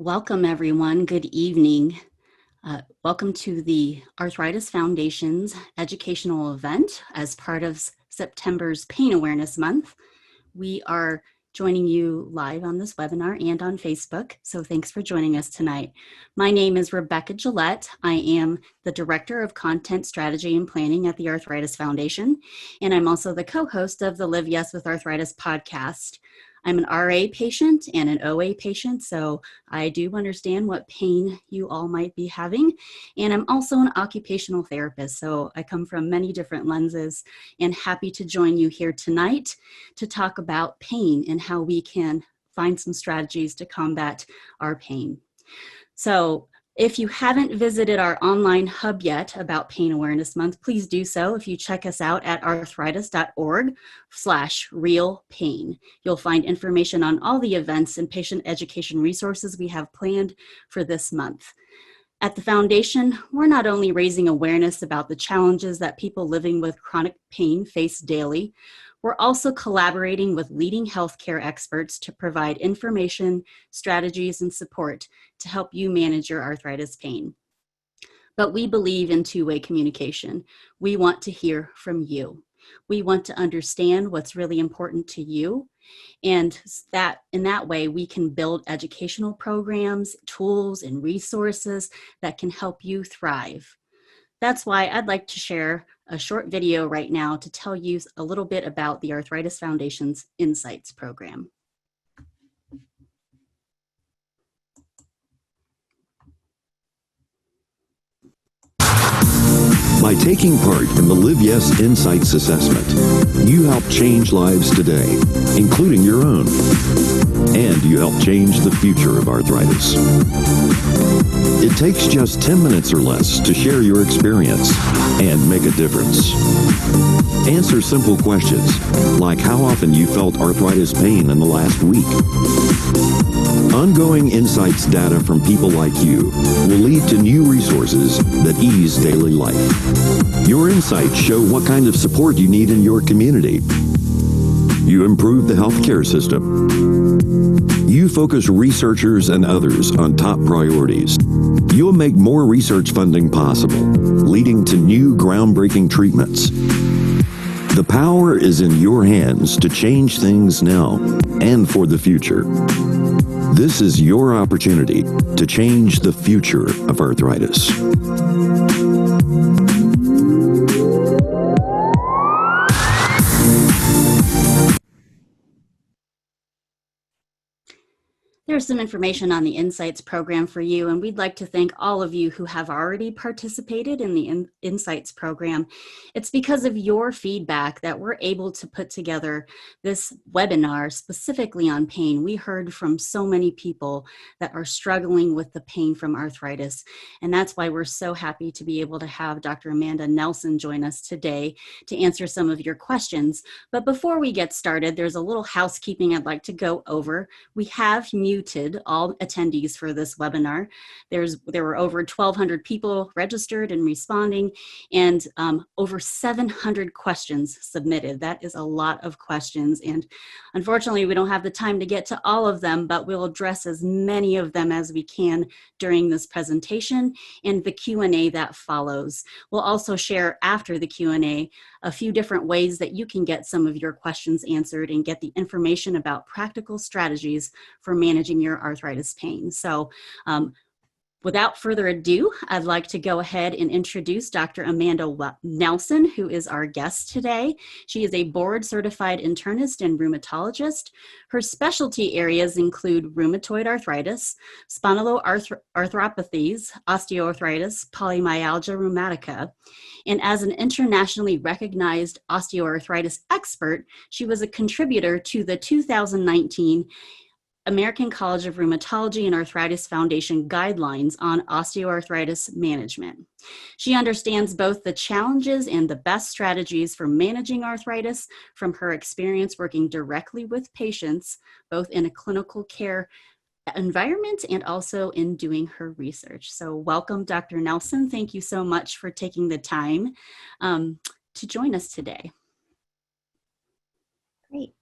Welcome, everyone. Good evening. Welcome to the Arthritis Foundation's educational event as part of September's Pain Awareness Month. We are joining you live on this webinar and on Facebook, so thanks for joining us tonight. My name is Rebecca Gillett. I am the Director of Content Strategy and Planning at the Arthritis Foundation, and I'm also the co-host of the Live Yes with Arthritis podcast. I'm an RA patient and an OA patient, so I do understand what pain you all might be having. And I'm also an occupational therapist, so I come from many different lenses and happy to join you here tonight to talk about pain and how we can find some strategies to combat our pain. So if you haven't visited our online hub yet about Pain Awareness Month, please do so if you check us out at arthritis.org/realpain. You'll find information on all the events and patient education resources we have planned for this month. At the Foundation, we're not only raising awareness about the challenges that people living with chronic pain face daily, we're also collaborating with leading healthcare experts to provide information, strategies, and support to help you manage your arthritis pain. But we believe in two-way communication. We want to hear from you. We want to understand what's really important to you, and that in that way we can build educational programs, tools, and resources that can help you thrive. That's why I'd like to share a short video right now to tell you a little bit about the Arthritis Foundation's Insights program. By taking part in the Live Yes Insights Assessment, you help change lives today, including your own. And you help change the future of arthritis. It takes just 10 minutes or less to share your experience and make a difference. Answer simple questions, like how often you felt arthritis pain in the last week. Ongoing insights data from people like you will lead to new resources that ease daily life. Your insights show what kind of support you need in your community. You improve the healthcare system. You focus researchers and others on top priorities. You'll make more research funding possible, leading to new groundbreaking treatments. The power is in your hands to change things now and for the future. This is your opportunity to change the future of arthritis. There's some information on the Insights program for you, and we'd like to thank all of you who have already participated in the Insights program. It's because of your feedback that we're able to put together this webinar specifically on pain. We heard from so many people that are struggling with the pain from arthritis, and that's why we're so happy to be able to have Dr. Amanda Nelson join us today to answer some of your questions. But before we get started, there's a little housekeeping I'd like to go over. We have muted all attendees for this webinar. There were over 1,200 people registered and responding, and over 700 questions submitted. That is a lot of questions, and unfortunately we don't have the time to get to all of them, but we'll address as many of them as we can during this presentation and the Q&A that follows. We'll also share after the Q&A a few different ways that you can get some of your questions answered and get the information about practical strategies for managing your arthritis pain. So without further ado, I'd like to go ahead and introduce Dr. Amanda Nelson, who is our guest today. She is a board-certified internist and rheumatologist. Her specialty areas include rheumatoid arthritis, spondyloarthropathies, osteoarthritis, polymyalgia rheumatica. And as an internationally recognized osteoarthritis expert, she was a contributor to the 2019 American College of Rheumatology and Arthritis Foundation guidelines on osteoarthritis management. She understands both the challenges and the best strategies for managing arthritis from her experience working directly with patients, both in a clinical care environment and also in doing her research. So welcome, Dr. Nelson. Thank you so much for taking the time to join us today. Great.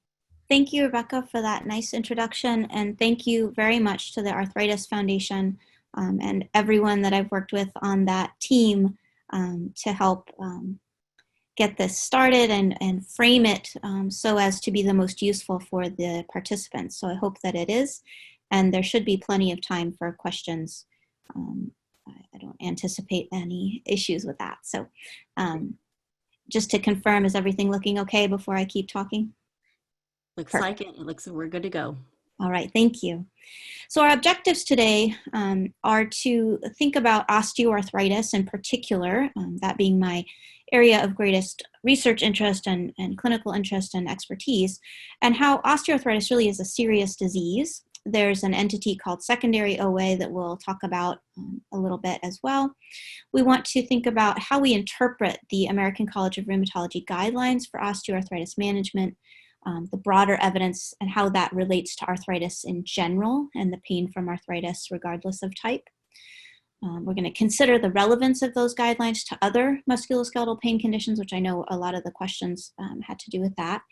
Thank you, Rebecca, for that nice introduction. And thank you very much to the Arthritis Foundation and everyone that I've worked with on that team to help get this started and frame it so as to be the most useful for the participants. So I hope that it is, and there should be plenty of time for questions. I don't anticipate any issues with that. So just to confirm, is everything looking okay before I keep talking? Looks Perfect. like it. It looks like we're good to go. All right, thank you. So our objectives today are to think about osteoarthritis in particular, that being my area of greatest research interest and clinical interest and expertise, and how osteoarthritis really is a serious disease. There's an entity called secondary OA that we'll talk about a little bit as well. We want to think about how we interpret the American College of Rheumatology guidelines for osteoarthritis management, the broader evidence and how that relates to arthritis in general and the pain from arthritis regardless of type. We're going to consider the relevance of those guidelines to other musculoskeletal pain conditions, which I know a lot of the questions had to do with that.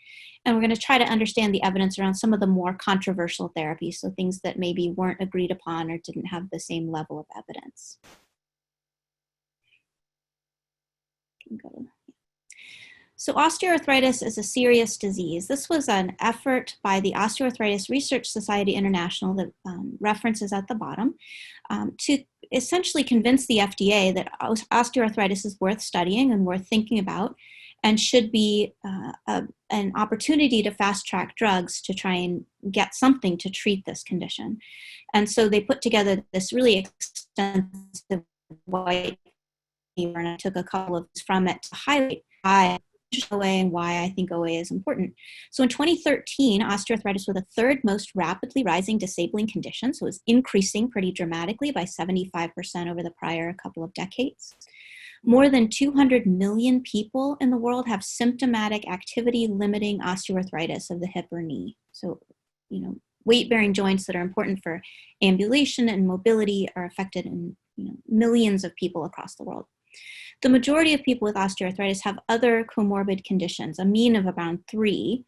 And we're going to try to understand the evidence around some of the more controversial therapies, so things that maybe weren't agreed upon or didn't have the same level of evidence. So osteoarthritis is a serious disease. This was an effort by the Osteoarthritis Research Society International, that references at the bottom, to essentially convince the FDA that osteoarthritis is worth studying and worth thinking about, and should be an opportunity to fast track drugs to try and get something to treat this condition. And so they put together this really extensive white paper, and I took a couple of from it to highlight OA and why I think OA is important. So in 2013, osteoarthritis was the third most rapidly rising disabling condition. So it was increasing pretty dramatically by 75% over the prior couple of decades. More than 200 million people in the world have symptomatic activity limiting osteoarthritis of the hip or knee. So, weight-bearing joints that are important for ambulation and mobility are affected in millions of people across the world. The majority of people with osteoarthritis have other comorbid conditions, a mean of around 3.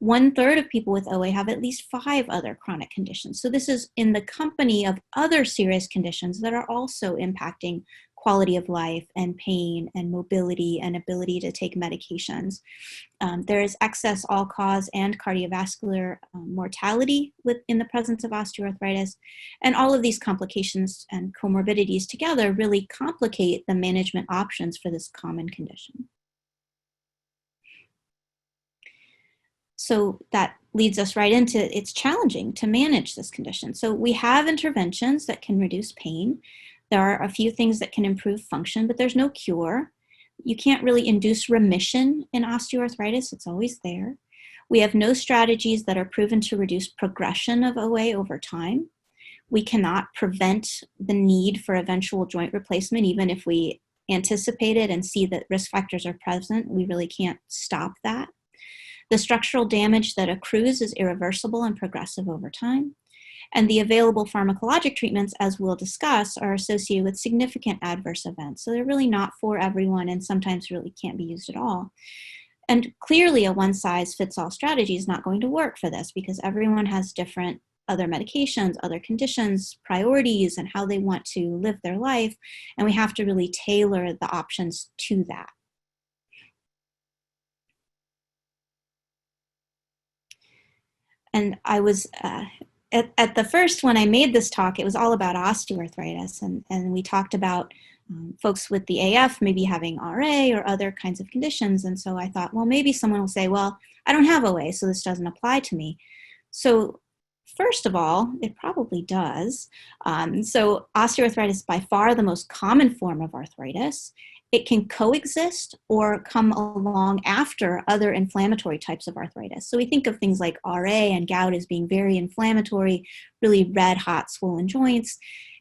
1/3 of people with OA have at least 5 other chronic conditions. So this is in the company of other serious conditions that are also impacting quality of life and pain and mobility and ability to take medications. There is excess all-cause and cardiovascular mortality in the presence of osteoarthritis. And all of these complications and comorbidities together really complicate the management options for this common condition. So that leads us right into it's challenging to manage this condition. So we have interventions that can reduce pain. There are a few things that can improve function, but there's no cure. You can't really induce remission in osteoarthritis. It's always there. We have no strategies that are proven to reduce progression of OA over time. We cannot prevent the need for eventual joint replacement, even if we anticipate it and see that risk factors are present. We really can't stop that. The structural damage that accrues is irreversible and progressive over time. And the available pharmacologic treatments, as we'll discuss, are associated with significant adverse events. So they're really not for everyone and sometimes really can't be used at all. And clearly a one-size-fits-all strategy is not going to work for this because everyone has different other medications, other conditions, priorities, and how they want to live their life. And we have to really tailor the options to that. And I was, at the first, when I made this talk, it was all about osteoarthritis. And we talked about folks with the AF maybe having RA or other kinds of conditions. And so I thought, well, maybe someone will say, well, I don't have OA, so this doesn't apply to me. So first of all, it probably does. So osteoarthritis is by far the most common form of arthritis. It can coexist or come along after other inflammatory types of arthritis. So we think of things like RA and gout as being very inflammatory, really red, hot, swollen joints.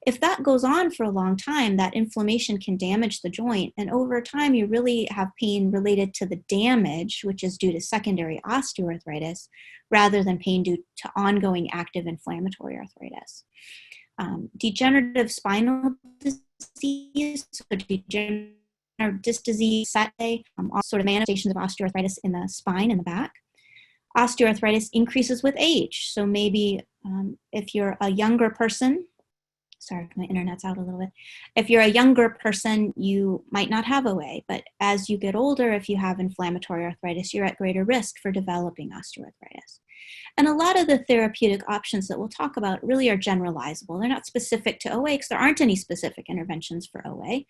If that goes on for a long time, that inflammation can damage the joint. And over time, you really have pain related to the damage, which is due to secondary osteoarthritis, rather than pain due to ongoing active inflammatory arthritis. Degenerative spinal disease, so degenerative disc disease, all sort of manifestations of osteoarthritis in the spine and the back. Osteoarthritis increases with age. So maybe if you're a younger person, sorry, my internet's out a little bit. If you're a younger person, you might not have OA, but as you get older, if you have inflammatory arthritis, you're at greater risk for developing osteoarthritis. And a lot of the therapeutic options that we'll talk about really are generalizable. They're not specific to OA because there aren't any specific interventions for OA,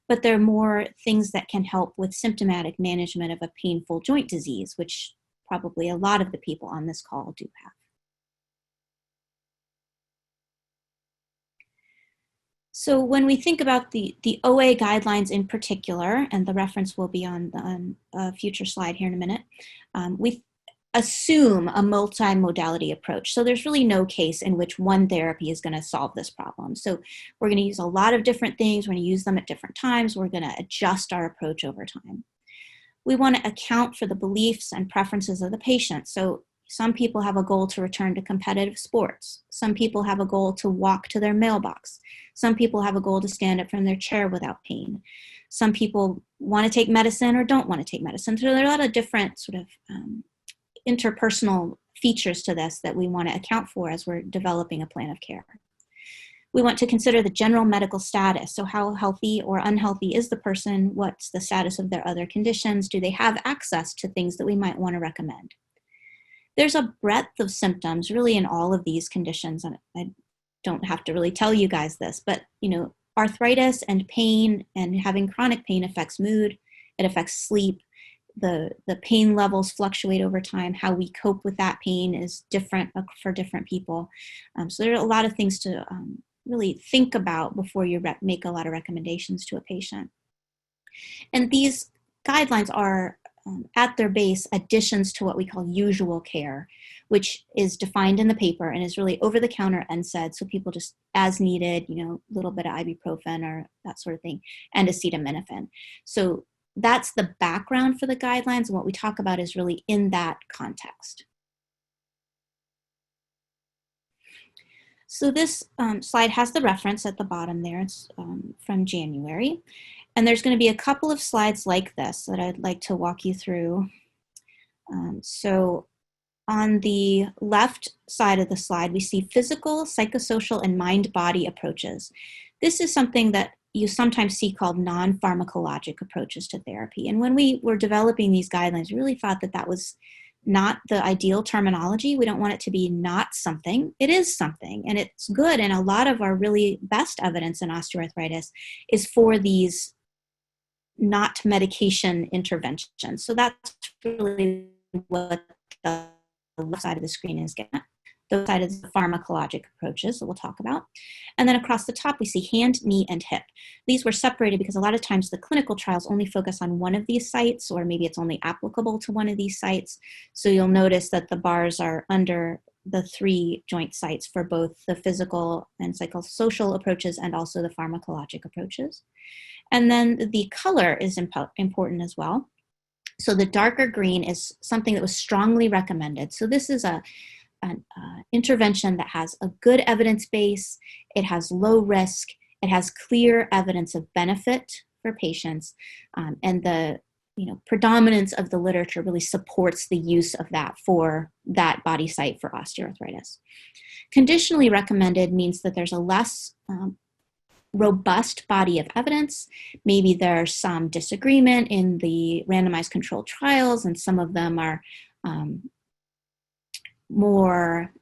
but they're more things that can help with symptomatic management of a painful joint disease, which probably a lot of the people on this call do have. So when we think about the OA guidelines in particular, and the reference will be on a future slide here in a minute, we assume a multimodality approach. So there's really no case in which one therapy is going to solve this problem. So we're going to use a lot of different things. We're going to use them at different times. We're going to adjust our approach over time. We want to account for the beliefs and preferences of the patient. So some people have a goal to return to competitive sports. Some people have a goal to walk to their mailbox. Some people have a goal to stand up from their chair without pain. Some people want to take medicine or don't want to take medicine. So there are a lot of different sort of interpersonal features to this that we want to account for as we're developing a plan of care. We want to consider the general medical status. So how healthy or unhealthy is the person? What's the status of their other conditions? Do they have access to things that we might want to recommend? There's a breadth of symptoms really in all of these conditions. And I don't have to really tell you guys this, but arthritis and pain and having chronic pain affects mood, it affects sleep. The pain levels fluctuate over time. How we cope with that pain is different for different people. So there are a lot of things to really think about before you make a lot of recommendations to a patient. And these guidelines are, at their base, additions to what we call usual care, which is defined in the paper and is really over-the-counter NSAID, so people just as needed, a little bit of ibuprofen or that sort of thing, and acetaminophen. So that's the background for the guidelines, and what we talk about is really in that context. So this slide has the reference at the bottom there. It's from January. And there's going to be a couple of slides like this that I'd like to walk you through. So on the left side of the slide, we see physical, psychosocial, and mind-body approaches. This is something that you sometimes see called non-pharmacologic approaches to therapy. And when we were developing these guidelines, we really thought that that was not the ideal terminology. We don't want it to be not something. It is something, and it's good. And a lot of our really best evidence in osteoarthritis is for these not medication interventions. So that's really what the left side of the screen is getting at. The side is the pharmacologic approaches that we'll talk about. And then across the top, we see hand, knee, and hip. These were separated because a lot of times the clinical trials only focus on one of these sites, or maybe it's only applicable to one of these sites. So you'll notice that the bars are under the 3 joint sites for both the physical and psychosocial approaches and also the pharmacologic approaches. And then the color is important as well. So the darker green is something that was strongly recommended. So this is an intervention that has a good evidence base, it has low risk, it has clear evidence of benefit for patients, and the predominance of the literature really supports the use of that for that body site for osteoarthritis. Conditionally recommended means that there's a less robust body of evidence. Maybe there's some disagreement in the randomized controlled trials, and some of them are more,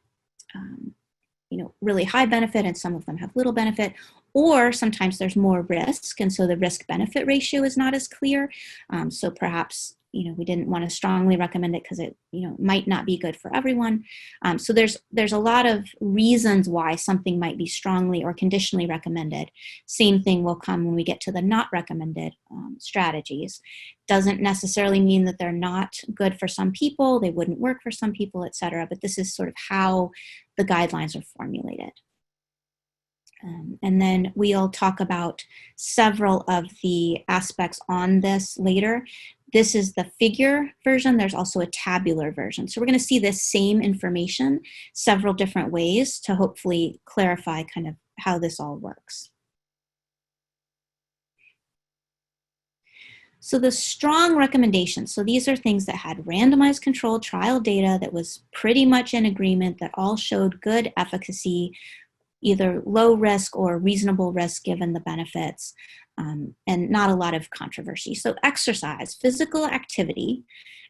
really high benefit, and some of them have little benefit, or sometimes there's more risk, and so the risk-benefit ratio is not as clear. So perhaps, we didn't want to strongly recommend it because it, might not be good for everyone. So there's a lot of reasons why something might be strongly or conditionally recommended. Same thing will come when we get to the not recommended strategies. Doesn't necessarily mean that they're not good for some people, they wouldn't work for some people, et cetera, but this is sort of how the guidelines are formulated. And then we'll talk about several of the aspects on this later. This is the figure version. There's also a tabular version. So we're going to see this same information several different ways to hopefully clarify kind of how this all works. So the strong recommendations, so these are things that had randomized controlled trial data that was pretty much in agreement, that all showed good efficacy, either low risk or reasonable risk given the benefits, and not a lot of controversy. So exercise, physical activity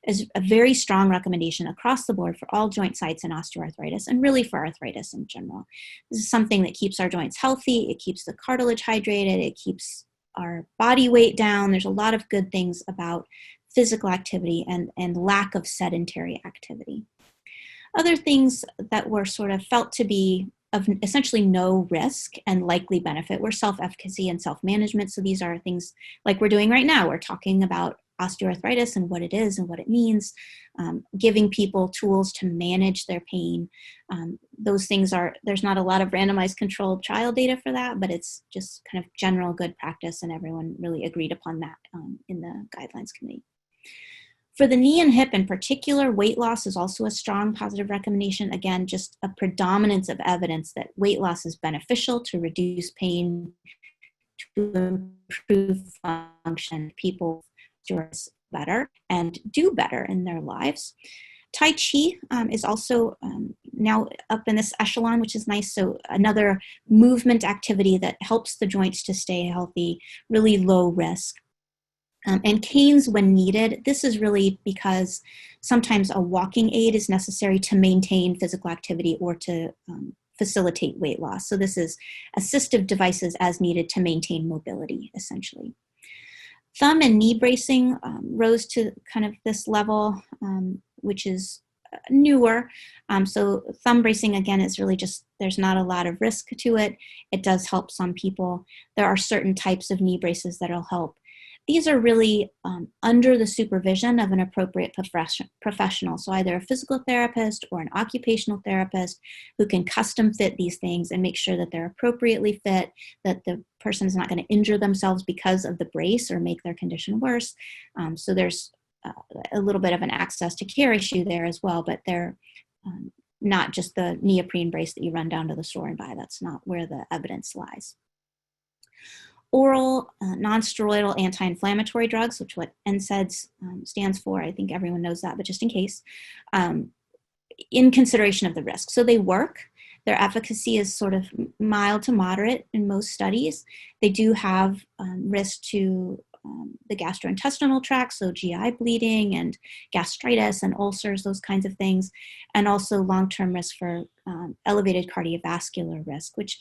is a very strong recommendation across the board for all joint sites in osteoarthritis, and really for arthritis in general. This is something that keeps our joints healthy, it keeps the cartilage hydrated, it keeps our body weight down. There's a lot of good things about physical activity and lack of sedentary activity. Other things that were sort of felt to be of essentially no risk and likely benefit were self-efficacy and self-management. So these are things like we're doing right now. We're talking about osteoarthritis and what it is and what it means, giving people tools to manage their pain. Those things there's not a lot of randomized controlled trial data for that, but it's just kind of general good practice, and everyone really agreed upon that in the guidelines committee. For the knee and hip in particular, weight loss is also a strong positive recommendation. Again, just a predominance of evidence that weight loss is beneficial to reduce pain, to improve function. People do better and do better in their lives. Tai Chi is also now up in this echelon, which is nice. So another movement activity that helps the joints to stay healthy, really low risk. And canes when needed. This is really because sometimes a walking aid is necessary to maintain physical activity or to facilitate weight loss. So this is assistive devices as needed to maintain mobility, essentially. Thumb and knee bracing rose to kind of this level, which is newer. So thumb bracing, again, is really just, there's not a lot of risk to it. It does help some people. There are certain types of knee braces that'll help. These are really under the supervision of an appropriate professional, so either a physical therapist or an occupational therapist who can custom fit these things and make sure that they're appropriately fit, that the person is not going to injure themselves because of the brace or make their condition worse. So there's a little bit of an access to care issue there as well, but they're not just the neoprene brace that you run down to the store and buy. That's not where the evidence lies. Oral non-steroidal anti-inflammatory drugs, which what NSAIDs stands for. I think everyone knows that, but just in case, in consideration of the risk. So they work. Their efficacy is sort of mild to moderate in most studies. They do have risk to the gastrointestinal tract, so GI bleeding and gastritis and ulcers, those kinds of things, and also long-term risk for elevated cardiovascular risk, which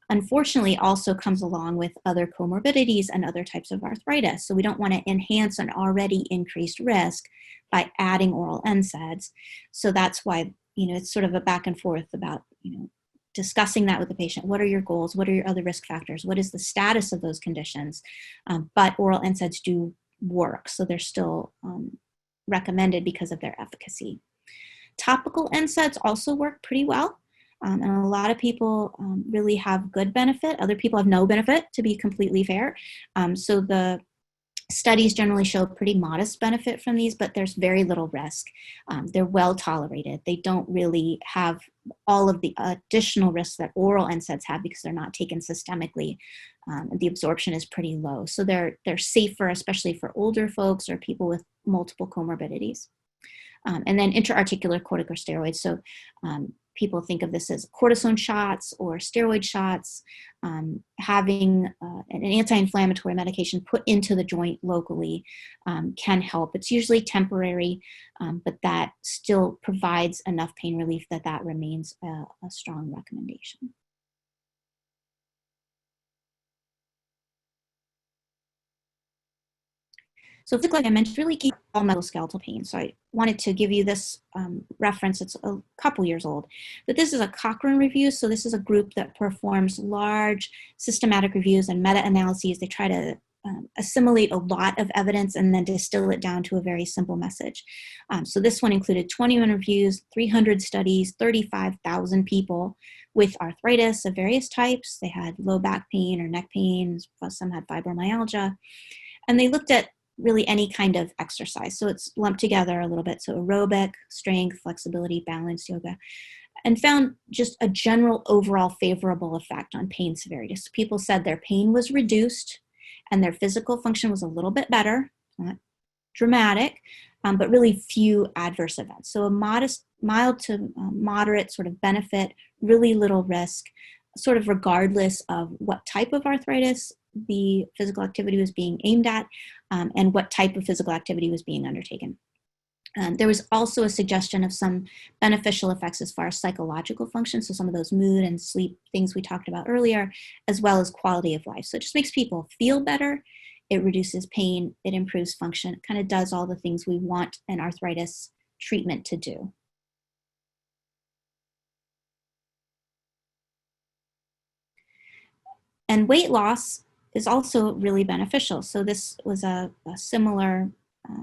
unfortunately also comes along with other comorbidities and other types of arthritis. So we don't want to enhance an already increased risk by adding oral NSAIDs. So that's why, it's sort of a back and forth about, discussing that with the patient. What are your goals? What are your other risk factors? What is the status of those conditions? But oral NSAIDs do work, so they're still recommended because of their efficacy. Topical NSAIDs also work pretty well. And a lot of people really have good benefit. Other people have no benefit, to be completely fair. So the studies generally show pretty modest benefit from these, but there's very little risk. They're well tolerated. They don't really have all of the additional risks that oral NSAIDs have because they're not taken systemically. The absorption is pretty low. So they're safer, especially for older folks or people with multiple comorbidities. And then intra-articular corticosteroids. So people think of this as cortisone shots or steroid shots. Having an anti-inflammatory medication put into the joint locally can help. It's usually temporary, but that still provides enough pain relief that remains a strong recommendation. So like I mentioned, really keep all musculoskeletal pain. So I wanted to give you this reference. It's a couple years old, but this is a Cochrane review. So this is a group that performs large systematic reviews and meta-analyses. They try to assimilate a lot of evidence and then distill it down to a very simple message. So this one included 21 reviews, 300 studies, 35,000 people with arthritis of various types. They had low back pain or neck pain. Some had fibromyalgia. And they looked at really any kind of exercise. So it's lumped together a little bit. So aerobic, strength, flexibility, balance, yoga, and found just a general overall favorable effect on pain severity. So people said their pain was reduced and their physical function was a little bit better not dramatic, but really few adverse events. So a mild to moderate sort of benefit, really little risk, sort of regardless of what type of arthritis the physical activity was being aimed at, and what type of physical activity was being undertaken. There was also a suggestion of some beneficial effects as far as psychological function, so some of those mood and sleep things we talked about earlier, as well as quality of life. So it just makes people feel better, it reduces pain, it improves function, it kind of does all the things we want an arthritis treatment to do. And weight loss is also really beneficial. So this was a similar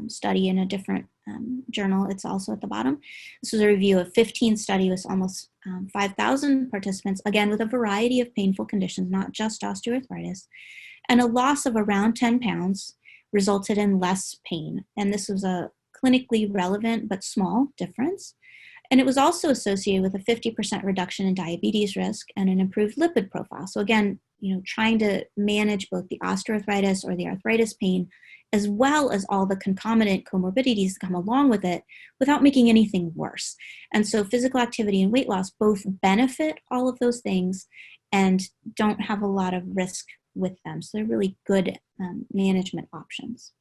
study in a different journal. It's also at the bottom. This was a review of 15 studies with almost 5,000 participants, again, with a variety of painful conditions, not just osteoarthritis. And a loss of around 10 pounds resulted in less pain. And this was a clinically relevant but small difference. And it was also associated with a 50% reduction in diabetes risk and an improved lipid profile. So again, trying to manage both the osteoarthritis or the arthritis pain, as well as all the concomitant comorbidities that come along with it, without making anything worse. And so physical activity and weight loss both benefit all of those things and don't have a lot of risk with them. So they're really good management options.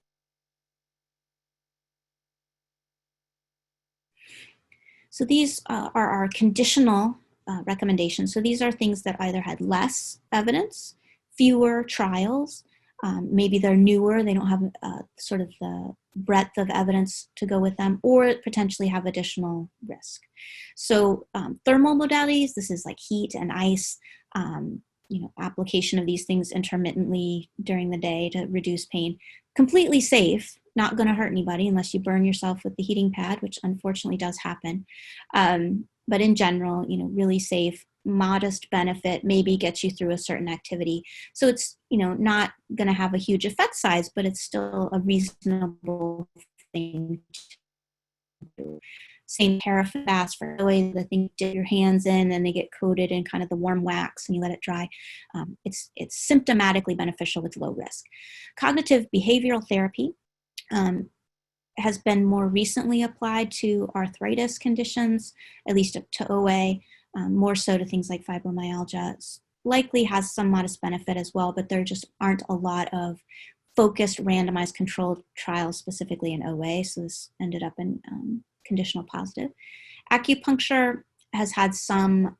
So these are our conditional recommendations. So these are things that either had less evidence, fewer trials, maybe they're newer, they don't have sort of the breadth of evidence to go with them, or potentially have additional risk. So thermal modalities, this is like heat and ice, application of these things intermittently during the day to reduce pain. Completely safe, not going to hurt anybody unless you burn yourself with the heating pad, which unfortunately does happen. But in general, really safe, modest benefit, maybe gets you through a certain activity. So it's, not going to have a huge effect size, but it's still a reasonable thing to do. Same paraffin baths for the thing you dip your hands in and they get coated in kind of the warm wax and you let it dry. It's symptomatically beneficial with low risk. Cognitive behavioral therapy has been more recently applied to arthritis conditions, at least to OA, more so to things like fibromyalgia. It's likely has some modest benefit as well, but there just aren't a lot of focused randomized controlled trials specifically in OA, so this ended up in conditional positive. Acupuncture has had some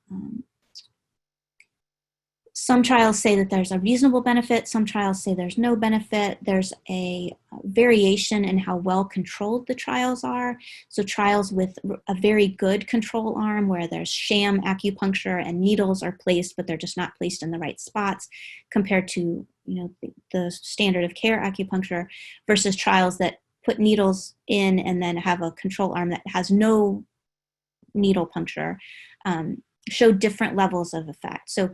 trials say that there's a reasonable benefit. Some trials say there's no benefit. There's a variation in how well controlled the trials are. So trials with a very good control arm where there's sham acupuncture and needles are placed, but they're just not placed in the right spots compared to the standard of care acupuncture, versus trials that put needles in and then have a control arm that has no needle puncture, show different levels of effect. So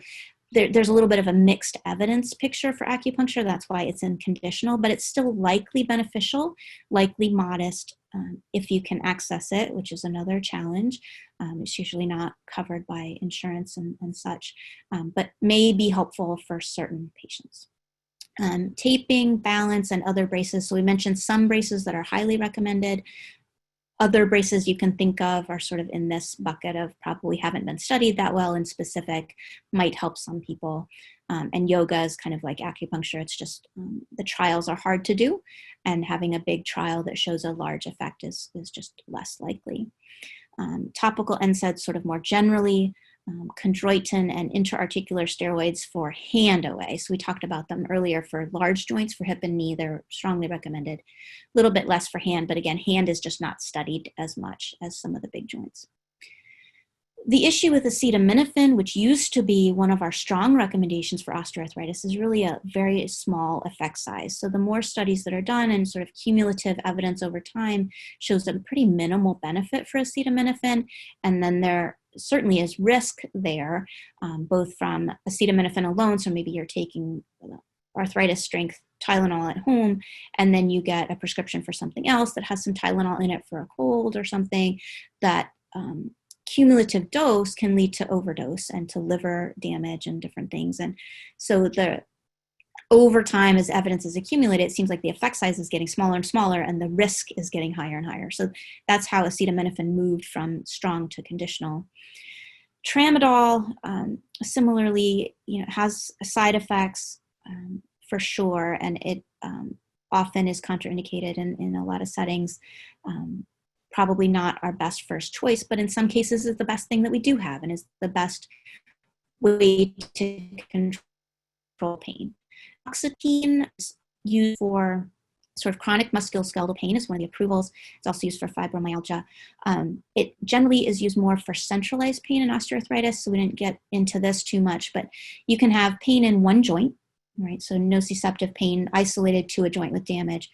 there's a little bit of a mixed evidence picture for acupuncture. That's why it's in conditional, but it's still likely beneficial, likely modest if you can access it, which is another challenge. It's usually not covered by insurance and such, but may be helpful for certain patients. Taping, balance, and other braces. So we mentioned some braces that are highly recommended. Other braces you can think of are sort of in this bucket of probably haven't been studied that well and specific, might help some people. And yoga is kind of like acupuncture. It's just the trials are hard to do, and having a big trial that shows a large effect is just less likely. Topical NSAIDs sort of more generally, chondroitin and intra-articular steroids for hand OA. So we talked about them earlier for large joints, for hip and knee, they're strongly recommended. A little bit less for hand, but again, hand is just not studied as much as some of the big joints. The issue with acetaminophen, which used to be one of our strong recommendations for osteoarthritis, is really a very small effect size. So the more studies that are done and sort of cumulative evidence over time shows a pretty minimal benefit for acetaminophen. And then there certainly is risk there, both from acetaminophen alone. So maybe you're taking arthritis strength Tylenol at home, and then you get a prescription for something else that has some Tylenol in it for a cold or something. That cumulative dose can lead to overdose and to liver damage and different things. And so the over time, as evidence is accumulated, it seems like the effect size is getting smaller and smaller and the risk is getting higher and higher. So that's how acetaminophen moved from strong to conditional. Tramadol, similarly, has side effects for sure, and it often is contraindicated in a lot of settings. Probably not our best first choice, but in some cases is the best thing that we do have and is the best way to control pain. Oxetine is used for sort of chronic musculoskeletal pain, is one of the approvals. It's also used for fibromyalgia. It generally is used more for centralized pain and osteoarthritis, so we didn't get into this too much, but you can have pain in one joint, right? So nociceptive pain isolated to a joint with damage.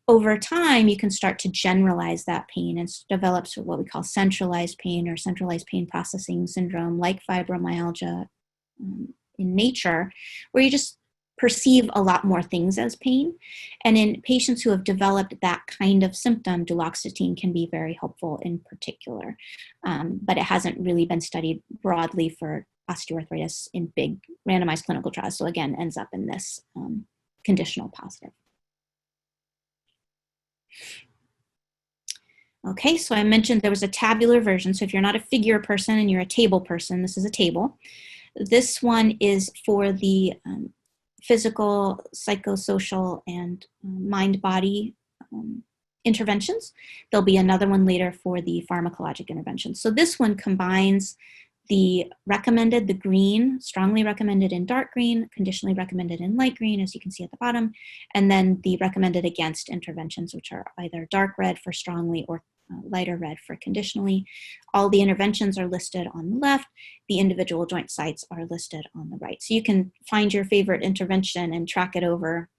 Over time, you can start to generalize that pain and develop sort of what we call centralized pain or centralized pain processing syndrome, like fibromyalgia in nature, where you just perceive a lot more things as pain. And in patients who have developed that kind of symptom, duloxetine can be very helpful in particular. But it hasn't really been studied broadly for osteoarthritis in big randomized clinical trials. So again, ends up in this conditional positive. Okay, so I mentioned there was a tabular version. So if you're not a figure person and you're a table person, this is a table. This one is for the physical, psychosocial, and mind-body interventions. There'll be another one later for the pharmacologic interventions. So this one combines the recommended, the green, strongly recommended in dark green, conditionally recommended in light green, as you can see at the bottom, and then the recommended against interventions, which are either dark red for strongly or lighter red for conditionally. All the interventions are listed on the left. The individual joint sites are listed on the right. So you can find your favorite intervention and track it over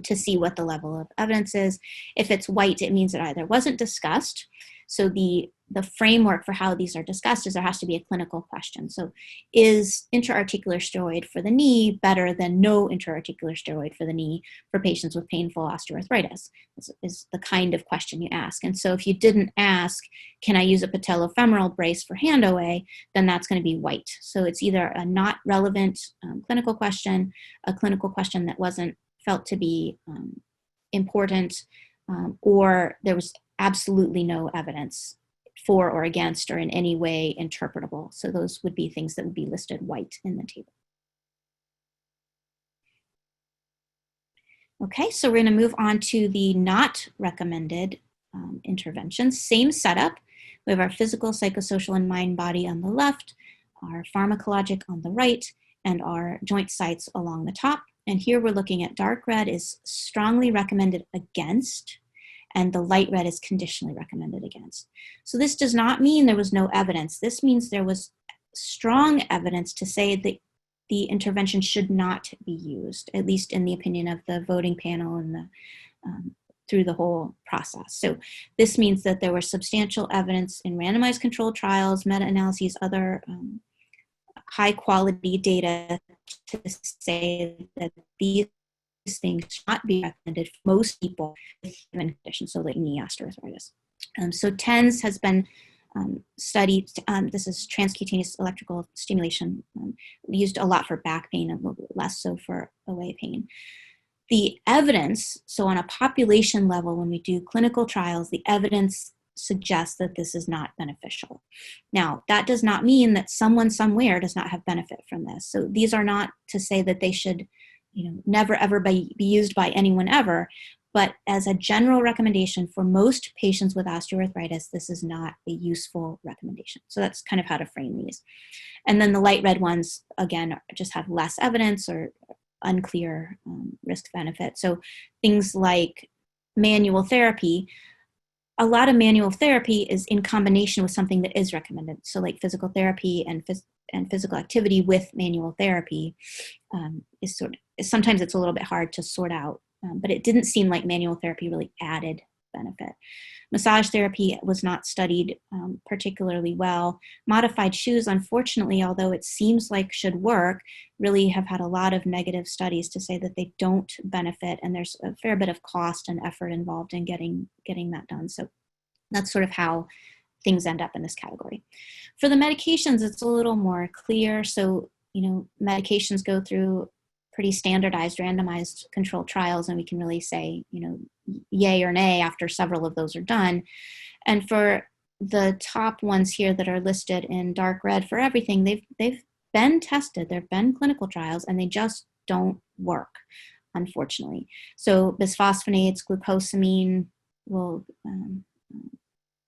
to see what the level of evidence is. If it's white, it means it either wasn't discussed. So the framework for how these are discussed is there has to be a clinical question. So is intra-articular steroid for the knee better than no intra-articular steroid for the knee for patients with painful osteoarthritis? This is the kind of question you ask. And so if you didn't ask, can I use a patellofemoral brace for hand OA, then that's going to be white. So it's either a not relevant clinical question, a clinical question that wasn't felt to be important, or there was absolutely no evidence for or against or in any way interpretable. So those would be things that would be listed white in the table. Okay, so we're going to move on to the not recommended interventions. Same setup. We have our physical, psychosocial, and mind body on the left, our pharmacologic on the right, and our joint sites along the top. And here we're looking at dark red is strongly recommended against, and the light red is conditionally recommended against. So this does not mean there was no evidence. This means there was strong evidence to say that the intervention should not be used, at least in the opinion of the voting panel and the through the whole process. So this means that there was substantial evidence in randomized controlled trials, meta-analyses, other high quality data to say that these things should not be recommended for most people with given conditions, so like knee osteoarthritis. So TENS has been studied. This is transcutaneous electrical stimulation, used a lot for back pain and a little bit less so for OA pain. The evidence, so on a population level, when we do clinical trials, the evidence suggests that this is not beneficial. Now, that does not mean that someone somewhere does not have benefit from this. So these are not to say that they should, never ever be used by anyone ever, but as a general recommendation for most patients with osteoarthritis, this is not a useful recommendation. So that's kind of how to frame these. And then the light red ones, again, just have less evidence or unclear risk benefit. So things like manual therapy, a lot of manual therapy is in combination with something that is recommended. So like physical therapy and physical activity with manual therapy sometimes it's a little bit hard to sort out, but it didn't seem like manual therapy really added benefit. Massage therapy was not studied particularly well. Modified shoes, unfortunately, although it seems like should work, really have had a lot of negative studies to say that they don't benefit, and there's a fair bit of cost and effort involved in getting that done. So that's sort of how things end up in this category. For the medications, it's a little more clear. So, medications go through pretty standardized randomized controlled trials, and we can really say, yay or nay after several of those are done. And for the top ones here that are listed in dark red for everything, they've been tested, there have been clinical trials, and they just don't work, unfortunately. So bisphosphonates, glucosamine,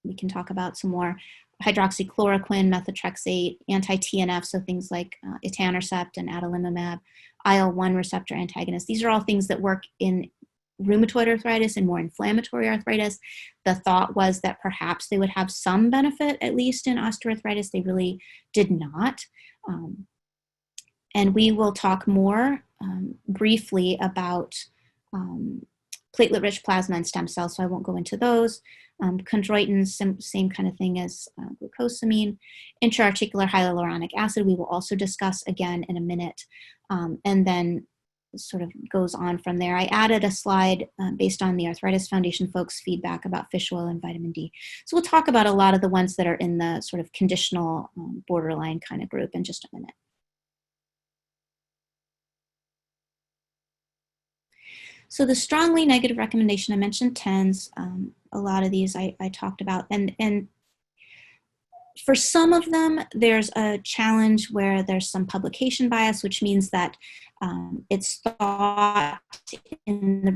we can talk about some more. Hydroxychloroquine, methotrexate, anti-TNF, so things like etanercept and adalimumab, IL-1 receptor antagonists. These are all things that work in rheumatoid arthritis and more inflammatory arthritis. The thought was that perhaps they would have some benefit, at least in osteoarthritis. They really did not. And we will talk more briefly about platelet-rich plasma and stem cells, so I won't go into those. Chondroitin, same kind of thing as glucosamine. Intra-articular hyaluronic acid, we will also discuss again in a minute. And then sort of goes on from there. I added a slide based on the Arthritis Foundation folks' feedback about fish oil and vitamin D. So we'll talk about a lot of the ones that are in the sort of conditional borderline kind of group in just a minute. So the strongly negative recommendation, I mentioned TENS. A lot of these I talked about. And for some of them, there's a challenge where there's some publication bias, which means that it's thought in the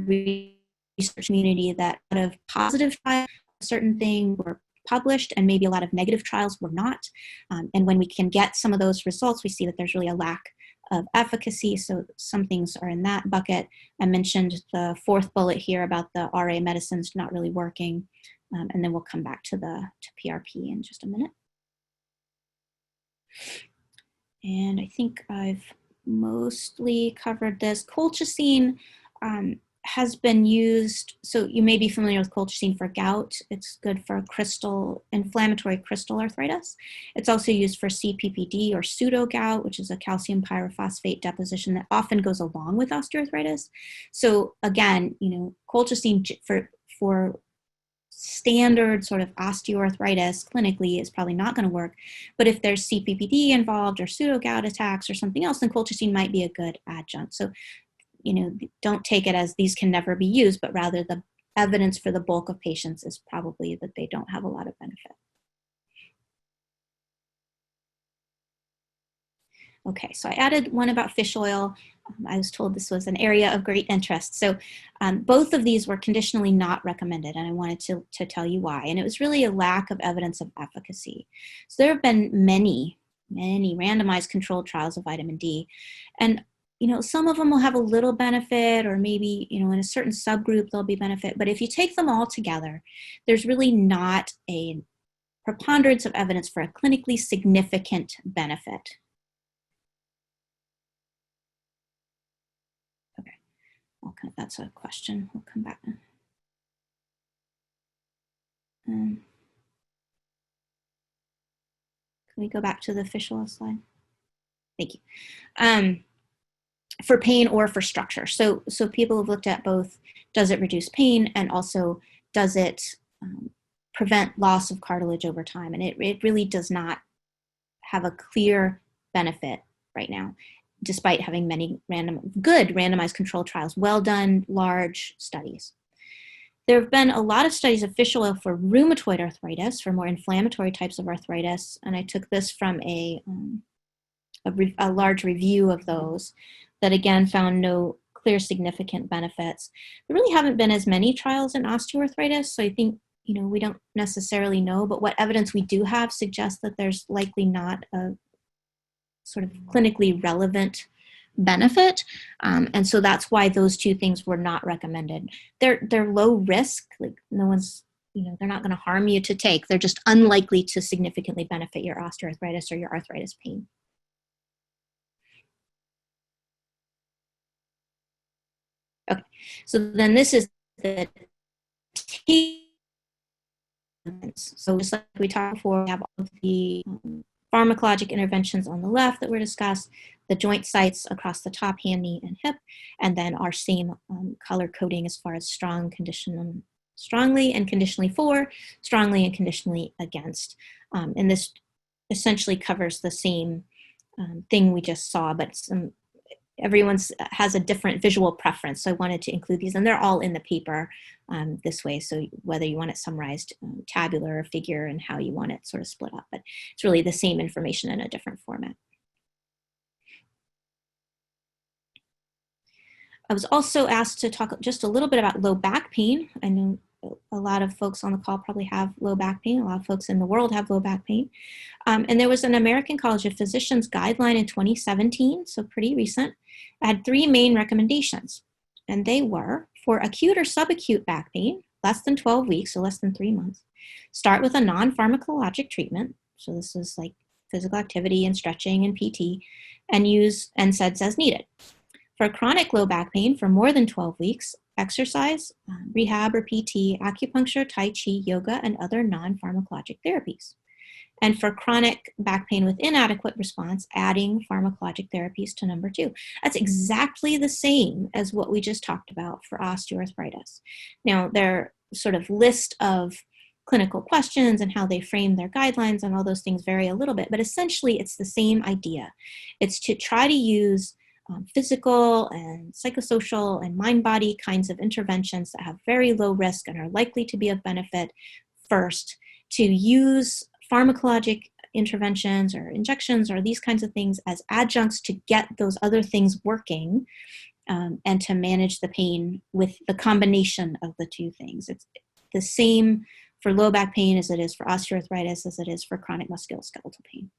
research community that a lot of positive trials, a certain thing were published, and maybe a lot of negative trials were not. And when we can get some of those results, we see that there's really a lack of efficacy. So some things are in that bucket. I mentioned the fourth bullet here about the RA medicines not really working. And then we'll come back to PRP in just a minute. And I think I've mostly covered this. Colchicine has been used, so you may be familiar with colchicine for gout. It's good for inflammatory crystal arthritis. It's also used for CPPD or pseudo-gout, which is a calcium pyrophosphate deposition that often goes along with osteoarthritis. So again, colchicine for standard sort of osteoarthritis clinically is probably not going to work. But if there's CPPD involved or pseudo-gout attacks or something else, then colchicine might be a good adjunct. So don't take it as these can never be used, but rather the evidence for the bulk of patients is probably that they don't have a lot of benefit. Okay, so I added one about fish oil. I was told this was an area of great interest. So both of these were conditionally not recommended, and I wanted to tell you why. And it was really a lack of evidence of efficacy. So there have been many randomized controlled trials of vitamin D. And some of them will have a little benefit, or maybe, in a certain subgroup there'll be benefit. But if you take them all together, there's really not a preponderance of evidence for a clinically significant benefit. Okay, that's a question. We'll come back. Can we go back to the fish oil slide? Thank you. For pain or for structure. So people have looked at both, does it reduce pain, and also does it prevent loss of cartilage over time? And it really does not have a clear benefit right now, despite having many good randomized controlled trials, well done, large studies. There have been a lot of studies of fish oil for rheumatoid arthritis, for more inflammatory types of arthritis, and I took this from a large review of those that again found no clear significant benefits. There really haven't been as many trials in osteoarthritis, so I think we don't necessarily know, but what evidence we do have suggests that there's likely not a sort of clinically relevant benefit, and so that's why those two things were not recommended. They're low risk, like no one's they're not going to harm you to take. They're just unlikely to significantly benefit your osteoarthritis or your arthritis pain. Okay, so then this is the so just like we talked before, we have all of the pharmacologic interventions on the left that were discussed, the joint sites across the top, hand, knee, and hip, and then our same color coding as far as strongly and conditionally for, strongly and conditionally against. And this essentially covers the same thing we just saw, but everyone's has a different visual preference. So I wanted to include these, and they're all in the paper this way. So whether you want it summarized tabular or figure and how you want it sort of split up, but it's really the same information in a different format. I was also asked to talk just a little bit about low back pain. I know a lot of folks on the call probably have low back pain. A lot of folks in the world have low back pain. And there was an American College of Physicians guideline in 2017, so pretty recent. It had 3 main recommendations, and they were for acute or subacute back pain, less than 12 weeks, so less than 3 months, start with a non-pharmacologic treatment. So this is like physical activity and stretching and PT, and use NSAIDs as needed. For chronic low back pain for more than 12 weeks, exercise, rehab or PT, acupuncture, Tai Chi, yoga, and other non-pharmacologic therapies. And for chronic back pain with inadequate response, adding pharmacologic therapies to number 2. That's exactly the same as what we just talked about for osteoarthritis. Now, their sort of list of clinical questions and how they frame their guidelines and all those things vary a little bit, but essentially it's the same idea. It's to try to use physical and psychosocial and mind-body kinds of interventions that have very low risk and are likely to be of benefit first, to use pharmacologic interventions or injections or these kinds of things as adjuncts to get those other things working, and to manage the pain with the combination of the 2 things. It's the same for low back pain as it is for osteoarthritis, as it is for chronic musculoskeletal pain.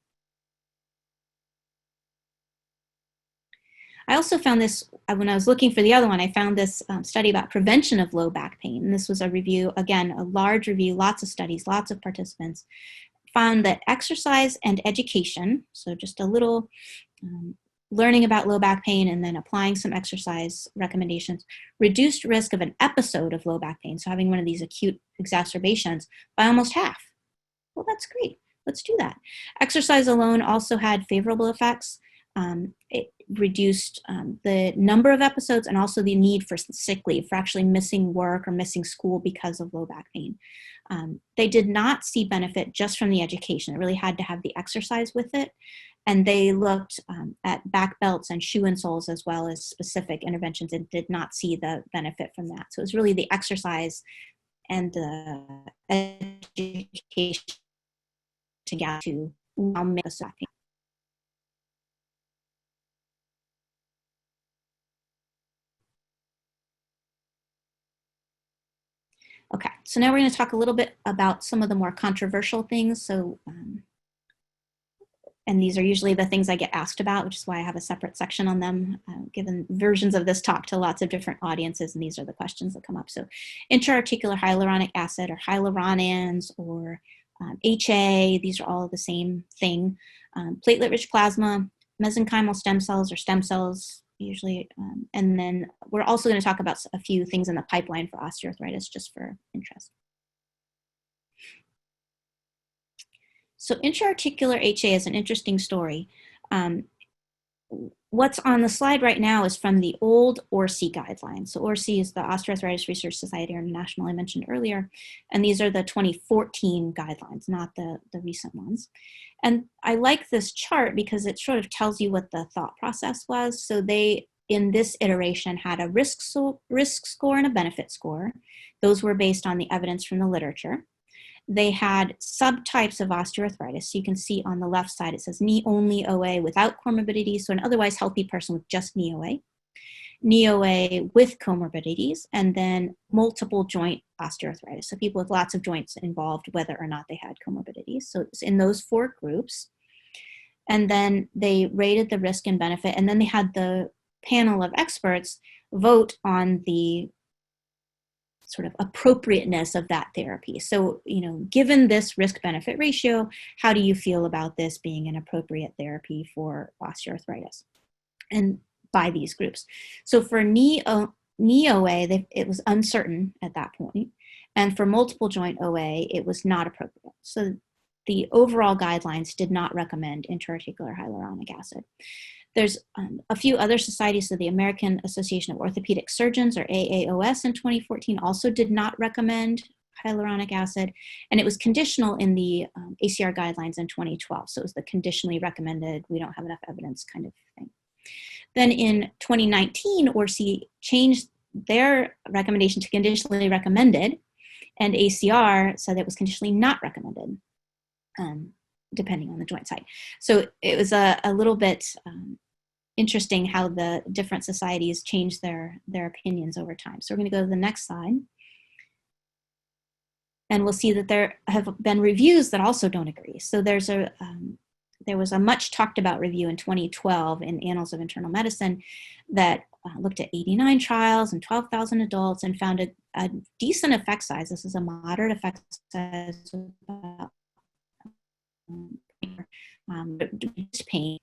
I also found this, when I was looking for the other one, I found this study about prevention of low back pain. And this was a review, again, a large review, lots of studies, lots of participants, found that exercise and education, so just a little learning about low back pain and then applying some exercise recommendations, reduced risk of an episode of low back pain, so having one of these acute exacerbations, by almost half. Well, that's great. Let's do that. Exercise alone also had favorable effects. It reduced the number of episodes and also the need for sick leave, for actually missing work or missing school because of low back pain. They did not see benefit just from the education. It really had to have the exercise with it. And they looked at back belts and shoe insoles as well as specific interventions and did not see the benefit from that. So it was really the exercise and the education together to make us back pain. Okay, so now we're going to talk a little bit about some of the more controversial things. So, and these are usually the things I get asked about, which is why I have a separate section on them, given versions of this talk to lots of different audiences, and these are the questions that come up. So intra-articular hyaluronic acid, or hyaluronans, or HA, these are all the same thing. Platelet-rich plasma, mesenchymal stem cells, or stem cells, usually, and then we're also going to talk about a few things in the pipeline for osteoarthritis, just for interest. So intra-articular HA is an interesting story. What's on the slide right now is from the old ORSI guidelines. So ORSI is the Osteoarthritis Research Society International I mentioned earlier, and these are the 2014 guidelines, not the recent ones. And I like this chart because it sort of tells you what the thought process was. So they, in this iteration, had a risk score and a benefit score. Those were based on the evidence from the literature. They had subtypes of osteoarthritis. So you can see on the left side, it says knee-only OA without comorbidities, so an otherwise healthy person with just knee OA with comorbidities, and then multiple joint osteoarthritis. So people with lots of joints involved, whether or not they had comorbidities. So it's in those 4 groups. And then they rated the risk and benefit, and then they had the panel of experts vote on the sort of appropriateness of that therapy. So, given this risk-benefit ratio, how do you feel about this being an appropriate therapy for osteoarthritis? And by these groups. So for knee OA, it was uncertain at that point. And for multiple joint OA, it was not appropriate. So the overall guidelines did not recommend intra-articular hyaluronic acid. There's a few other societies, so the American Association of Orthopedic Surgeons, or AAOS, in 2014 also did not recommend hyaluronic acid, and it was conditional in the ACR guidelines in 2012. So it was the conditionally recommended, we don't have enough evidence kind of thing. Then in 2019, ORSI changed their recommendation to conditionally recommended, and ACR said it was conditionally not recommended, depending on the joint site. So it was a little bit interesting how the different societies changed their opinions over time. So we're going to go to the next slide. And we'll see that there have been reviews that also don't agree. So there was a much talked about review in 2012 in Annals of Internal Medicine that looked at 89 trials and 12,000 adults and found a decent effect size. This is a moderate effect size of about pain.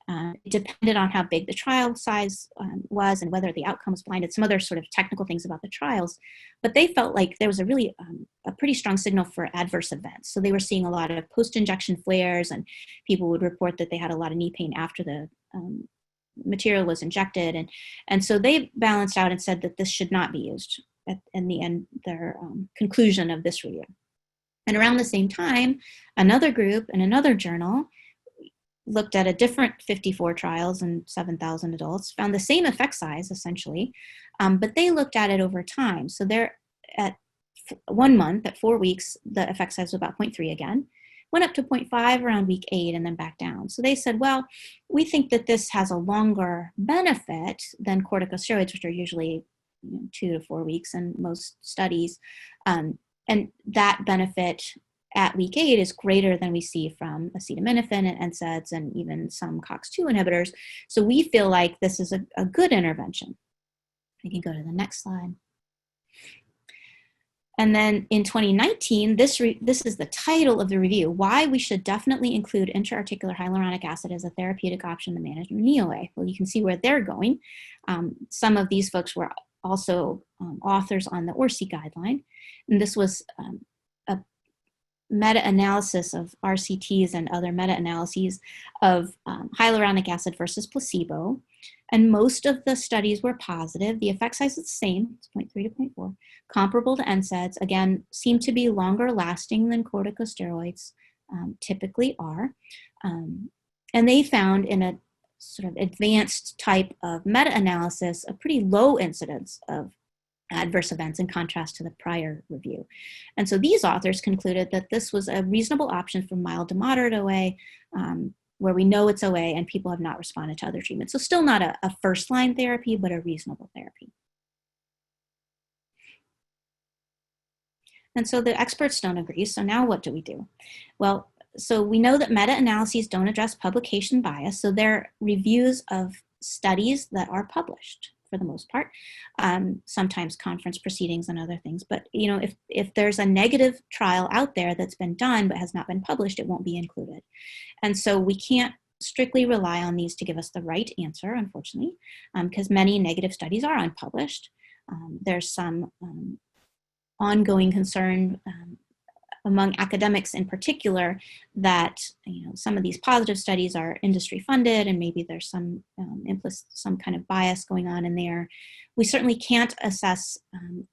It depended on how big the trial size was and whether the outcome was blinded, some other sort of technical things about the trials. But they felt like there was a pretty strong signal for adverse events. So they were seeing a lot of post-injection flares, and people would report that they had a lot of knee pain after the material was injected. And so they balanced out and said that this should not be used in the end, their conclusion of this review. And around the same time, another group in another journal looked at a different 54 trials and 7,000 adults, found the same effect size essentially, but they looked at it over time. So they're at 1 month, at 4 weeks, the effect size was about 0.3 again, went up to 0.5 around week 8 and then back down. So they said, well, we think that this has a longer benefit than corticosteroids, which are usually 2 to 4 weeks in most studies. And that benefit at week 8 is greater than we see from acetaminophen and NSAIDs and even some COX-2 inhibitors. So we feel like this is a good intervention. We can go to the next slide. And then in 2019, this is the title of the review, Why We Should Definitely Include Intra-Articular Hyaluronic Acid as a Therapeutic Option in the Management of Knee OA. Well, you can see where they're going. Some of these folks were also authors on the ORSI guideline. And this was a meta-analysis of RCTs and other meta-analyses of hyaluronic acid versus placebo. And most of the studies were positive. The effect size is the same, it's 0.3 to 0.4, comparable to NSAIDs, again, seem to be longer lasting than corticosteroids typically are. And they found in a sort of advanced type of meta-analysis a pretty low incidence of adverse events in contrast to the prior review. And so these authors concluded that this was a reasonable option for mild to moderate OA, where we know it's OA and people have not responded to other treatments. So still not a first-line therapy, but a reasonable therapy. And so the experts don't agree. So now what do we do? Well, so we know that meta-analyses don't address publication bias. So they're reviews of studies that are published for the most part, sometimes conference proceedings and other things. But if there's a negative trial out there that's been done but has not been published, it won't be included. And so we can't strictly rely on these to give us the right answer, unfortunately, because many negative studies are unpublished. There's some ongoing concern among academics in particular that some of these positive studies are industry funded and maybe there's some some kind of bias going on in there. We certainly can't assess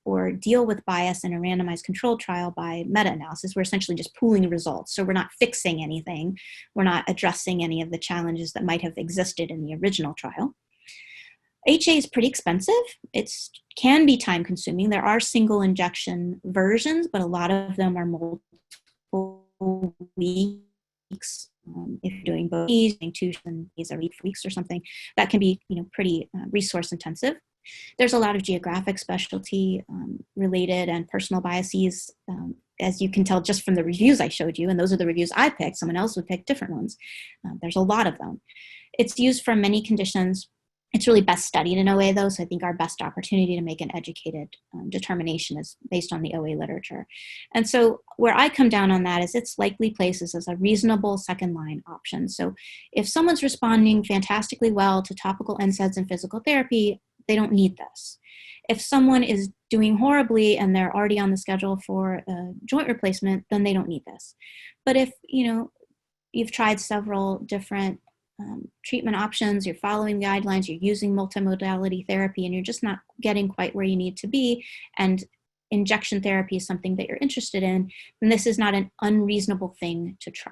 or deal with bias in a randomized controlled trial by meta-analysis. We're essentially just pooling results. So we're not fixing anything. We're not addressing any of the challenges that might have existed in the original trial. HA is pretty expensive. It can be time consuming. There are single injection versions, but a lot of them are multiple weeks. If you're doing both, doing 2 days a week for weeks or something, that can be pretty resource intensive. There's a lot of geographic specialty related and personal biases, as you can tell just from the reviews I showed you, and those are the reviews I picked. Someone else would pick different ones. There's a lot of them. It's used for many conditions. It's really best studied in OA, though, so I think our best opportunity to make an educated determination is based on the OA literature. And so where I come down on that is it's likely places as a reasonable second-line option. So if someone's responding fantastically well to topical NSAIDs and physical therapy, they don't need this. If someone is doing horribly and they're already on the schedule for a joint replacement, then they don't need this. But if, you've tried several different treatment options, you're following guidelines, you're using multimodality therapy, and you're just not getting quite where you need to be, and injection therapy is something that you're interested in, then this is not an unreasonable thing to try.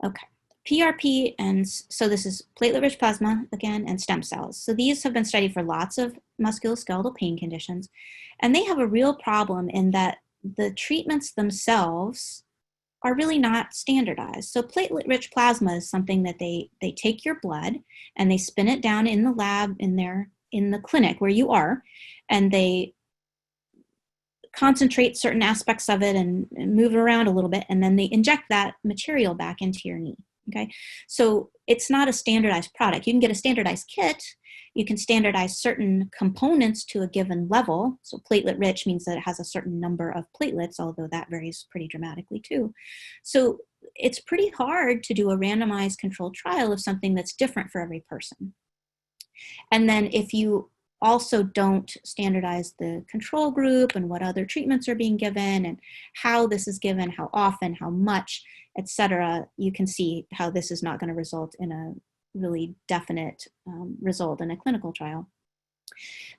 Okay, PRP, and so this is platelet-rich plasma, again, and stem cells. So these have been studied for lots of musculoskeletal pain conditions, and they have a real problem in that the treatments themselves are really not standardized. So platelet-rich plasma is something that they take your blood and they spin it down in the lab in the clinic where you are, and they concentrate certain aspects of it and move it around a little bit, and then they inject that material back into your knee. Okay, so it's not a standardized product. You can get a standardized kit. You can standardize certain components to a given level. So platelet rich means that it has a certain number of platelets, although that varies pretty dramatically too. So it's pretty hard to do a randomized controlled trial of something that's different for every person. And then if you also don't standardize the control group and what other treatments are being given and how this is given, how often, how much, etc., you can see how this is not going to result in a really definite result in a clinical trial.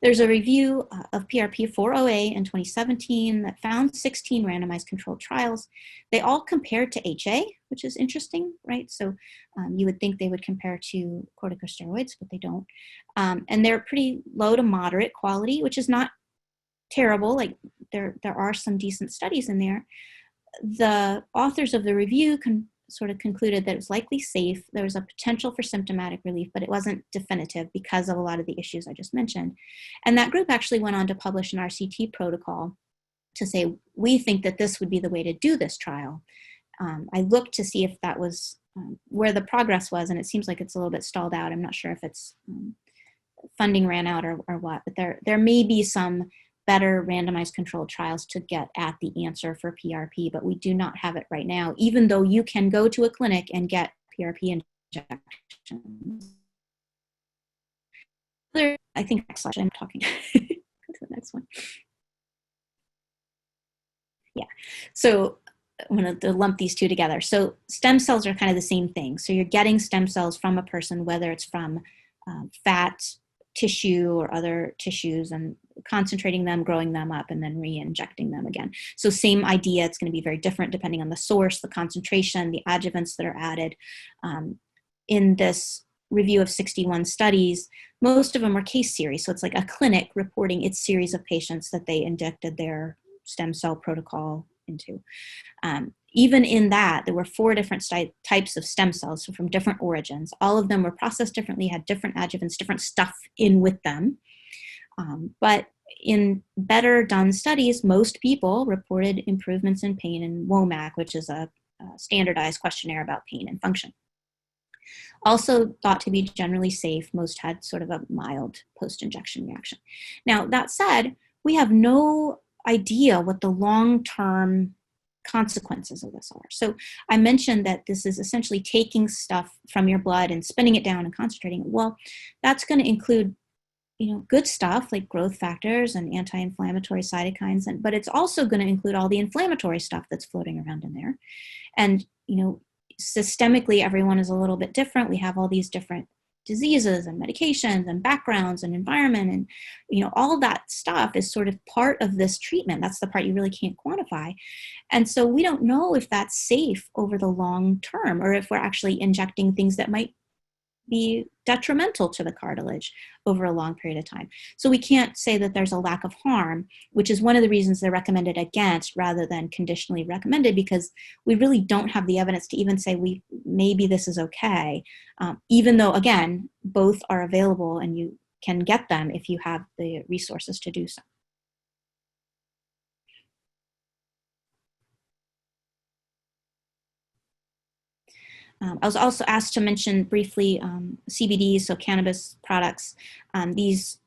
There's a review of PRP 4OA in 2017 that found 16 randomized controlled trials. They all compared to HA, which is interesting, right? So you would think they would compare to corticosteroids, but they don't. And they're pretty low to moderate quality, which is not terrible. Like there are some decent studies in there. The authors of the review sort of concluded that it was likely safe. There was a potential for symptomatic relief, but it wasn't definitive because of a lot of the issues I just mentioned. And that group actually went on to publish an RCT protocol to say, we think that this would be the way to do this trial. I looked to see if that was where the progress was, and it seems like it's a little bit stalled out. I'm not sure if it's funding ran out or what, but there may be some better randomized controlled trials to get at the answer for PRP, but we do not have it right now, even though you can go to a clinic and get PRP injections. I think next slide, I'm talking. Go to the next one. Yeah, so I'm going to lump these two together. So stem cells are kind of the same thing. So you're getting stem cells from a person, whether it's from fat, tissue, or other tissues, and concentrating them, growing them up, and then re-injecting them again. So same idea, it's going to be very different depending on the source, the concentration, the adjuvants that are added. In this review of 61 studies, most of them were case series. So it's like a clinic reporting its series of patients that they injected their stem cell protocol into. Even in that, there were 4 different types of stem cells, so from different origins. All of them were processed differently, had different adjuvants, different stuff in with them. But in better done studies, most people reported improvements in pain in WOMAC, which is a standardized questionnaire about pain and function. Also thought to be generally safe, most had sort of a mild post-injection reaction. Now, that said, we have no idea what the long-term consequences of this are. So I mentioned that this is essentially taking stuff from your blood and spinning it down and concentrating it. Well, that's going to include, good stuff like growth factors and anti-inflammatory cytokines, but it's also going to include all the inflammatory stuff that's floating around in there. And, systemically, everyone is a little bit different. We have all these different diseases and medications and backgrounds and environment, and all that stuff is sort of part of this treatment. That's the part you really can't quantify. And so we don't know if that's safe over the long term, or if we're actually injecting things that might be detrimental to the cartilage over a long period of time. So we can't say that there's a lack of harm, which is one of the reasons they're recommended against rather than conditionally recommended, because we really don't have the evidence to even say maybe this is okay, even though, again, both are available and you can get them if you have the resources to do so. I was also asked to mention briefly CBD, so cannabis products. These,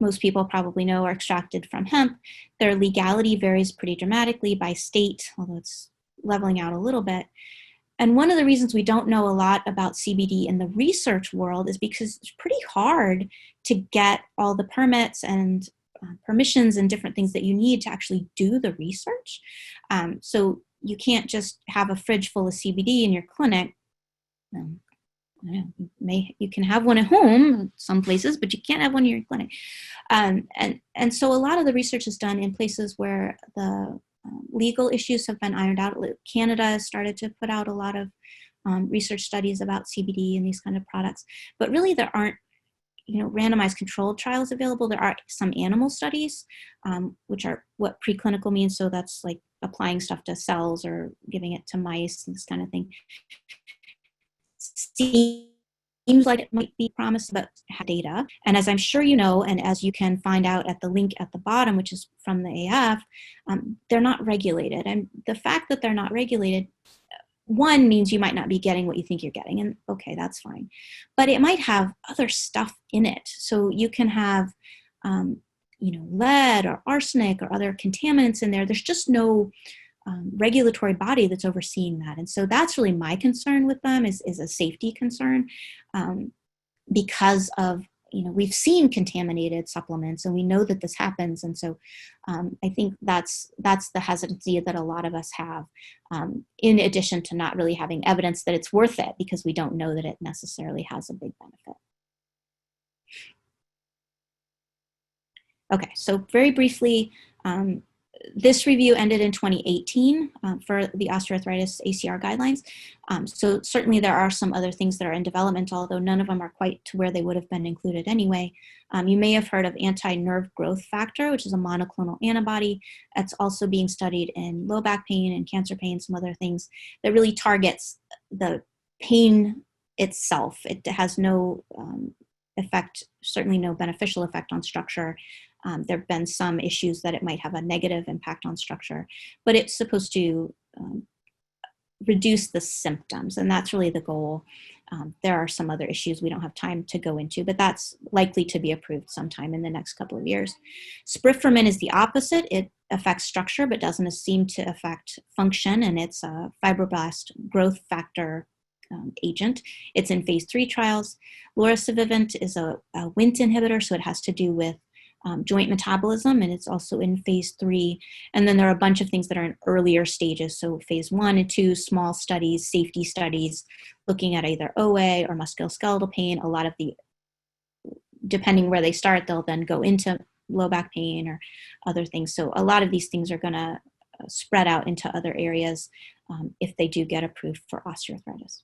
most people probably know, are extracted from hemp. Their legality varies pretty dramatically by state, although it's leveling out a little bit. And one of the reasons we don't know a lot about CBD in the research world is because it's pretty hard to get all the permits and permissions and different things that you need to actually do the research. So you can't just have a fridge full of CBD in your clinic. You can have one at home some places, but you can't have one in your clinic. And so a lot of the research is done in places where the legal issues have been ironed out. Canada has started to put out a lot of research studies about CBD and these kind of products, but really there aren't randomized controlled trials available. There are some animal studies, which are what preclinical means. So that's like applying stuff to cells or giving it to mice and this kind of thing. Seems like it might be promising, but data. And as I'm sure you know, and as you can find out at the link at the bottom, which is from the AF, they're not regulated. And the fact that they're not regulated, one, means you might not be getting what you think you're getting. And okay, that's fine. But it might have other stuff in it. So you can have, lead or arsenic or other contaminants in there. There's just no regulatory body that's overseeing that. And so that's really my concern with them is a safety concern, because of, we've seen contaminated supplements and we know that this happens. And so I think that's the hesitancy that a lot of us have, in addition to not really having evidence that it's worth it, because we don't know that it necessarily has a big benefit. Okay, so very briefly, this review ended in 2018 for the osteoarthritis ACR guidelines. So certainly there are some other things that are in development, although none of them are quite to where they would have been included anyway. You may have heard of anti-nerve growth factor, which is a monoclonal antibody that's also being studied in low back pain and cancer pain, some other things that really targets the pain itself. It has no effect, certainly no beneficial effect on structure. There have been some issues that it might have a negative impact on structure, but it's supposed to reduce the symptoms, and that's really the goal. There are some other issues we don't have time to go into, but that's likely to be approved sometime in the next couple of years. Spriframin is the opposite. It affects structure, but doesn't seem to affect function, and it's a fibroblast growth factor agent. It's in phase 3 trials. Loricivivant is a Wnt inhibitor, so it has to do with joint metabolism, and it's also in phase 3. And then there are a bunch of things that are in earlier stages. So phase 1 and 2, small studies, safety studies, looking at either OA or musculoskeletal pain. A lot of depending where they start, they'll then go into low back pain or other things. So a lot of these things are going to spread out into other areas if they do get approved for osteoarthritis.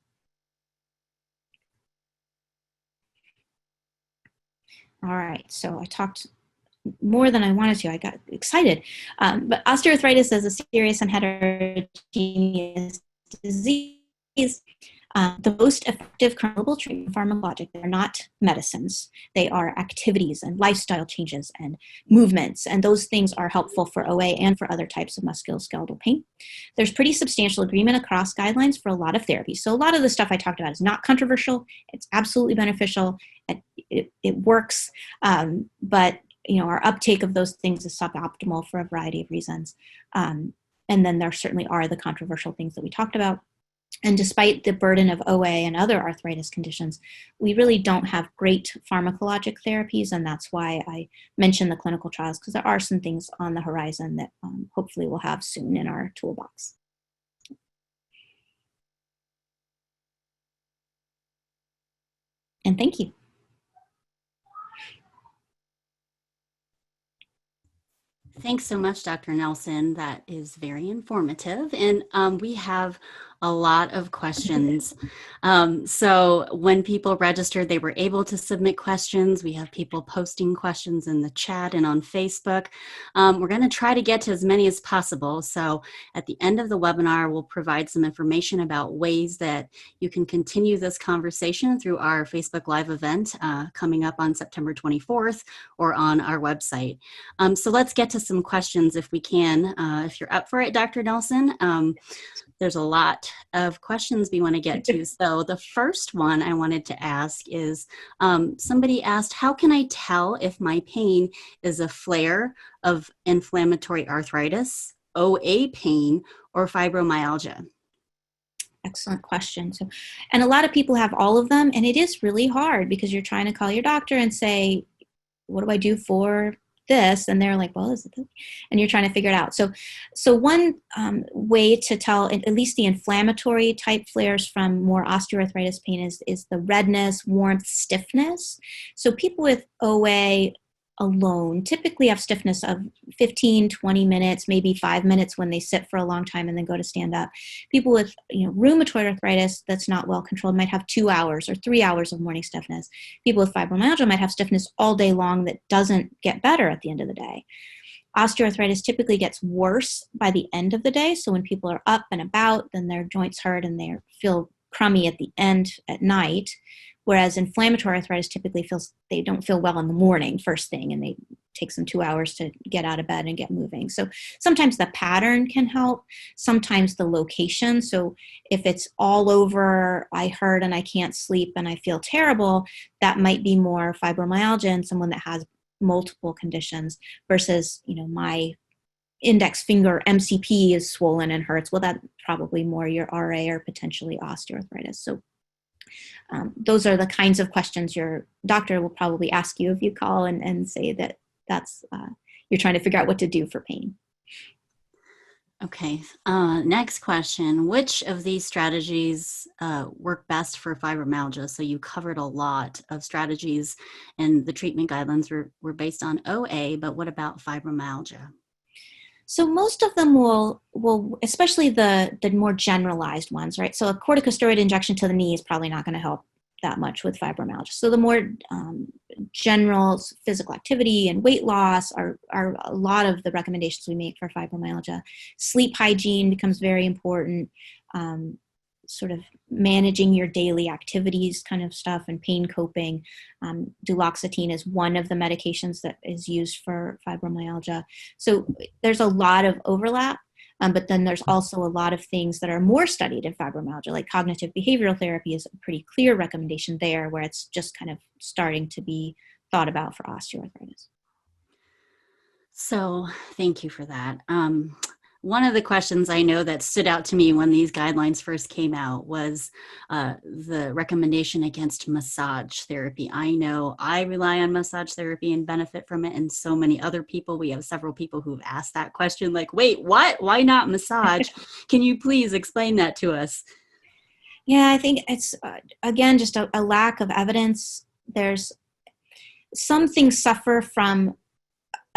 All right, so I talked more than I wanted to. I got excited. But osteoarthritis is a serious and heterogeneous disease. The most effective curable treatment pharmacologic, they're not medicines. They are activities and lifestyle changes and movements. And those things are helpful for OA and for other types of musculoskeletal pain. There's pretty substantial agreement across guidelines for a lot of therapies. So a lot of the stuff I talked about is not controversial. It's absolutely beneficial. It works. But our uptake of those things is suboptimal for a variety of reasons. And then there certainly are the controversial things that we talked about. And despite the burden of OA and other arthritis conditions, we really don't have great pharmacologic therapies. And that's why I mentioned the clinical trials, because there are some things on the horizon that hopefully we'll have soon in our toolbox. And thank you. Thanks so much, Dr. Nelson. That is very informative. And we have a lot of questions. So when people registered, they were able to submit questions. We have people posting questions in the chat and on Facebook. We're going to try to get to as many as possible. So at the end of the webinar, we'll provide some information about ways that you can continue this conversation through our Facebook Live event coming up on September 24th or on our website. So let's get to some questions if we can. If you're up for it, Dr. Nelson. There's a lot of questions we want to get to. So the first one I wanted to ask is, somebody asked, how can I tell if my pain is a flare of inflammatory arthritis, OA pain, or fibromyalgia? Excellent question. So, and a lot of people have all of them, and it is really hard because you're trying to call your doctor and say, what do I do for this? And they're like, well, is it this? And you're trying to figure it out. So one way to tell, at least the inflammatory type flares from more osteoarthritis pain is the redness, warmth, stiffness. So people with OA alone typically have stiffness of 15, 20 minutes, maybe 5 minutes when they sit for a long time and then go to stand up. People with rheumatoid arthritis that's not well controlled might have 2 hours or 3 hours of morning stiffness. People with fibromyalgia might have stiffness all day long that doesn't get better at the end of the day. Osteoarthritis typically gets worse by the end of the day. So when people are up and about, then their joints hurt and they feel crummy at the end at night. Whereas inflammatory arthritis typically they don't feel well in the morning, first thing, and they takes them 2 hours to get out of bed and get moving. So sometimes the pattern can help, sometimes the location. So if it's all over, I hurt and I can't sleep and I feel terrible, that might be more fibromyalgia in someone that has multiple conditions versus, my index finger MCP is swollen and hurts. Well, that's probably more your RA or potentially osteoarthritis. So those are the kinds of questions your doctor will probably ask you if you call and say that's you're trying to figure out what to do for pain. Okay. Next question. Which of these strategies work best for fibromyalgia? So you covered a lot of strategies, and the treatment guidelines were based on OA, but what about fibromyalgia? So most of them will, especially the more generalized ones, right? So a corticosteroid injection to the knee is probably not going to help that much with fibromyalgia. So the more general physical activity and weight loss are a lot of the recommendations we make for fibromyalgia. Sleep hygiene becomes very important. Sort of managing your daily activities kind of stuff and pain coping. Duloxetine is one of the medications that is used for fibromyalgia. So there's a lot of overlap, but then there's also a lot of things that are more studied in fibromyalgia, like cognitive behavioral therapy is a pretty clear recommendation there, where it's just kind of starting to be thought about for osteoarthritis. So thank you for that. One of the questions I know that stood out to me when these guidelines first came out was the recommendation against massage therapy. I know I rely on massage therapy and benefit from it, and so many other people. We have several people who've asked that question, like, wait, what? Why not massage? Can you please explain that to us? Yeah, I think it's, again, just a lack of evidence. There's some things suffer from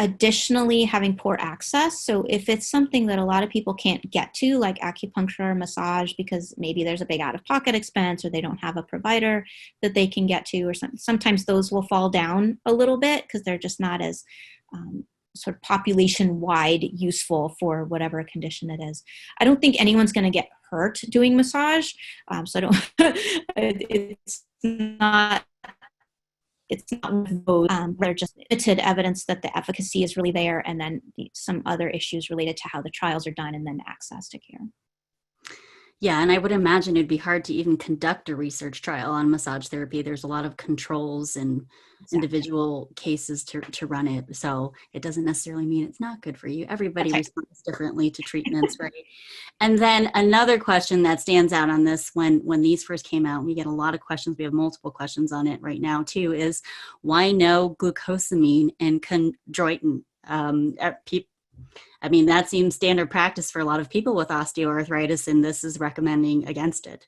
additionally having poor access. So if it's something that a lot of people can't get to, like acupuncture or massage, because maybe there's a big out-of-pocket expense or they don't have a provider that they can get to, or sometimes those will fall down a little bit because they're just not as sort of population-wide useful for whatever condition it is. I don't think anyone's going to get hurt doing massage. So I don't, it's not one of those where just limited evidence that the efficacy is really there, and then some other issues related to how the trials are done and then access to care. Yeah, and I would imagine it'd be hard to even conduct a research trial on massage therapy. There's a lot of controls and individual cases to run it. So it doesn't necessarily mean it's not good for you. Everybody responds differently to treatments, right? And then another question that stands out on this when these first came out, we get a lot of questions. We have multiple questions on it right now too, is why no glucosamine and chondroitin? I mean, that seems standard practice for a lot of people with osteoarthritis, and this is recommending against it.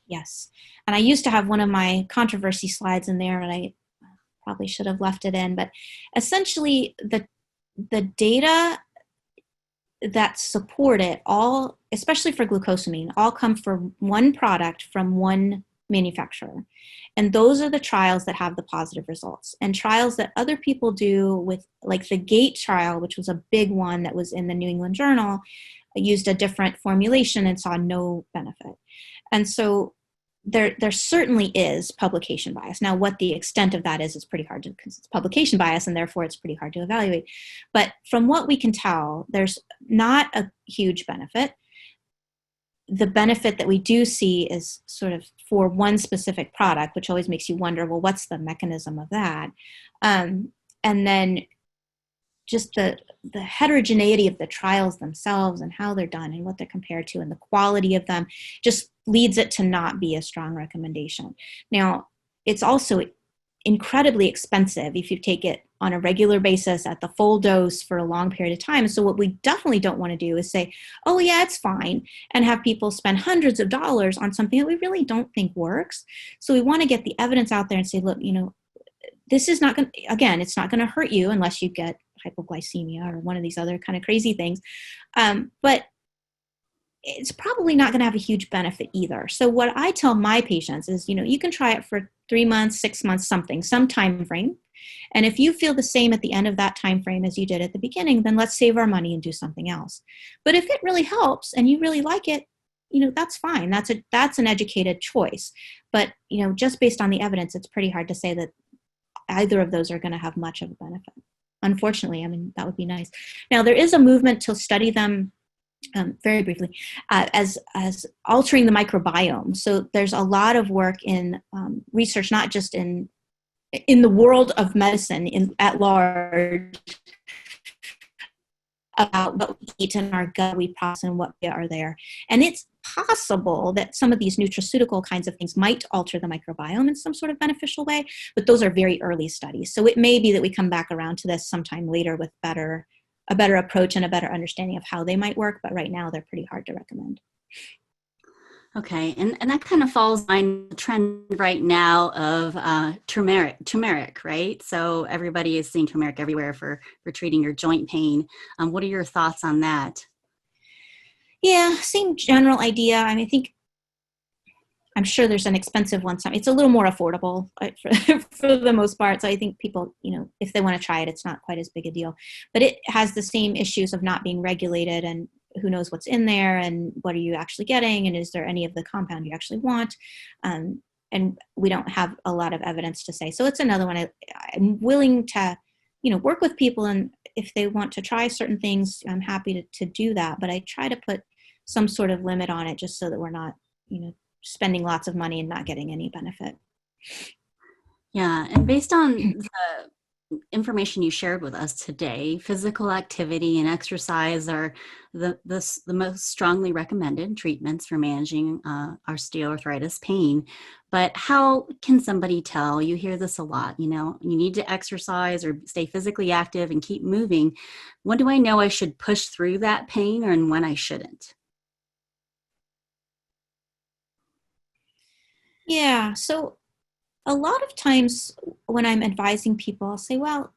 Yes. And I used to have one of my controversy slides in there, and I probably should have left it in. But essentially, the data that support it, all, especially for glucosamine, all come from one product from one manufacturer. And those are the trials that have the positive results. And trials that other people do with, like the GATE trial, which was a big one that was in the New England Journal, used a different formulation and saw no benefit. And so there certainly is publication bias. Now, what the extent of that is pretty hard to, because it's publication bias, and therefore it's pretty hard to evaluate. But from what we can tell, there's not a huge benefit. The benefit that we do see is sort of for one specific product, which always makes you wonder, well, what's the mechanism of that? And then just the heterogeneity of the trials themselves and how they're done and what they're compared to and the quality of them just leads it to not be a strong recommendation. Now, it's also incredibly expensive if you take it on a regular basis at the full dose for a long period of time. So what we definitely don't want to do is say, oh yeah, it's fine, and have people spend hundreds of dollars on something that we really don't think works. So we want to get the evidence out there and say, look, this is not going to, again, it's not going to hurt you unless you get hypoglycemia or one of these other kind of crazy things. But it's probably not going to have a huge benefit either. So what I tell my patients is, you can try it for 3 months, 6 months, some time frame. And if you feel the same at the end of that time frame as you did at the beginning, then let's save our money and do something else. But if it really helps and you really like it, that's fine. That's an educated choice. But, just based on the evidence, it's pretty hard to say that either of those are going to have much of a benefit. Unfortunately, I mean, that would be nice. Now, there is a movement to study them very briefly, as altering the microbiome. So there's a lot of work in research, not just in the world of medicine at large, about what we eat in our gut, we process, and what are there. And it's possible that some of these nutraceutical kinds of things might alter the microbiome in some sort of beneficial way, but those are very early studies. So it may be that we come back around to this sometime later with a better approach and a better understanding of how they might work, but right now they're pretty hard to recommend. Okay, and that kind of falls on the trend right now of turmeric, right? So everybody is seeing turmeric everywhere for treating your joint pain. What are your thoughts on that? Yeah, same general idea. I mean, I'm sure there's an expensive one. It's a little more affordable for the most part. So I think people, if they want to try it, it's not quite as big a deal. But it has the same issues of not being regulated, and who knows what's in there and what are you actually getting, and is there any of the compound you actually want? And we don't have a lot of evidence to say. So it's another one. I'm willing to, work with people, and if they want to try certain things, I'm happy to do that. But I try to put some sort of limit on it, just so that we're not, spending lots of money and not getting any benefit. Yeah, and based on the information you shared with us today, physical activity and exercise are the most strongly recommended treatments for managing osteoarthritis pain. But how can somebody tell? You hear this a lot, you need to exercise or stay physically active and keep moving. When do I know I should push through that pain and when I shouldn't? Yeah, so a lot of times when I'm advising people, I'll say, well,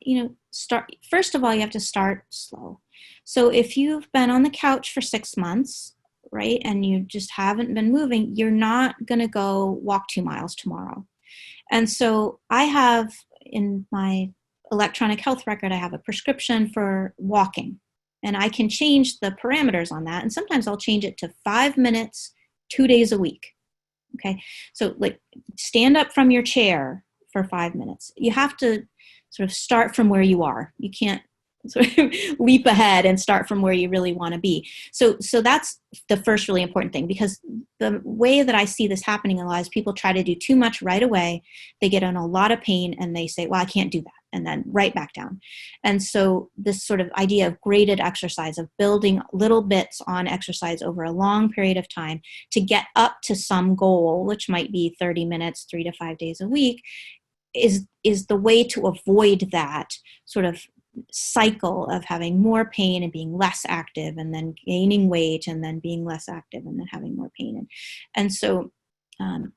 first of all, you have to start slow. So if you've been on the couch for 6 months, right, and you just haven't been moving, you're not going to go walk 2 miles tomorrow. And so I have in my electronic health record, I have a prescription for walking, and I can change the parameters on that. And sometimes I'll change it to 5 minutes, 2 days a week. Okay, so stand up from your chair for 5 minutes. You have to sort of start from where you are. You can't sort of leap ahead and start from where you really want to be. So that's the first really important thing, because the way that I see this happening a lot is people try to do too much right away. They get in a lot of pain and they say, well, I can't do that, and then right back down. And so this sort of idea of graded exercise, of building little bits on exercise over a long period of time to get up to some goal, which might be 30 minutes, 3 to 5 days a week, is the way to avoid that sort of cycle of having more pain and being less active, and then gaining weight, and then being less active, and then having more pain. And so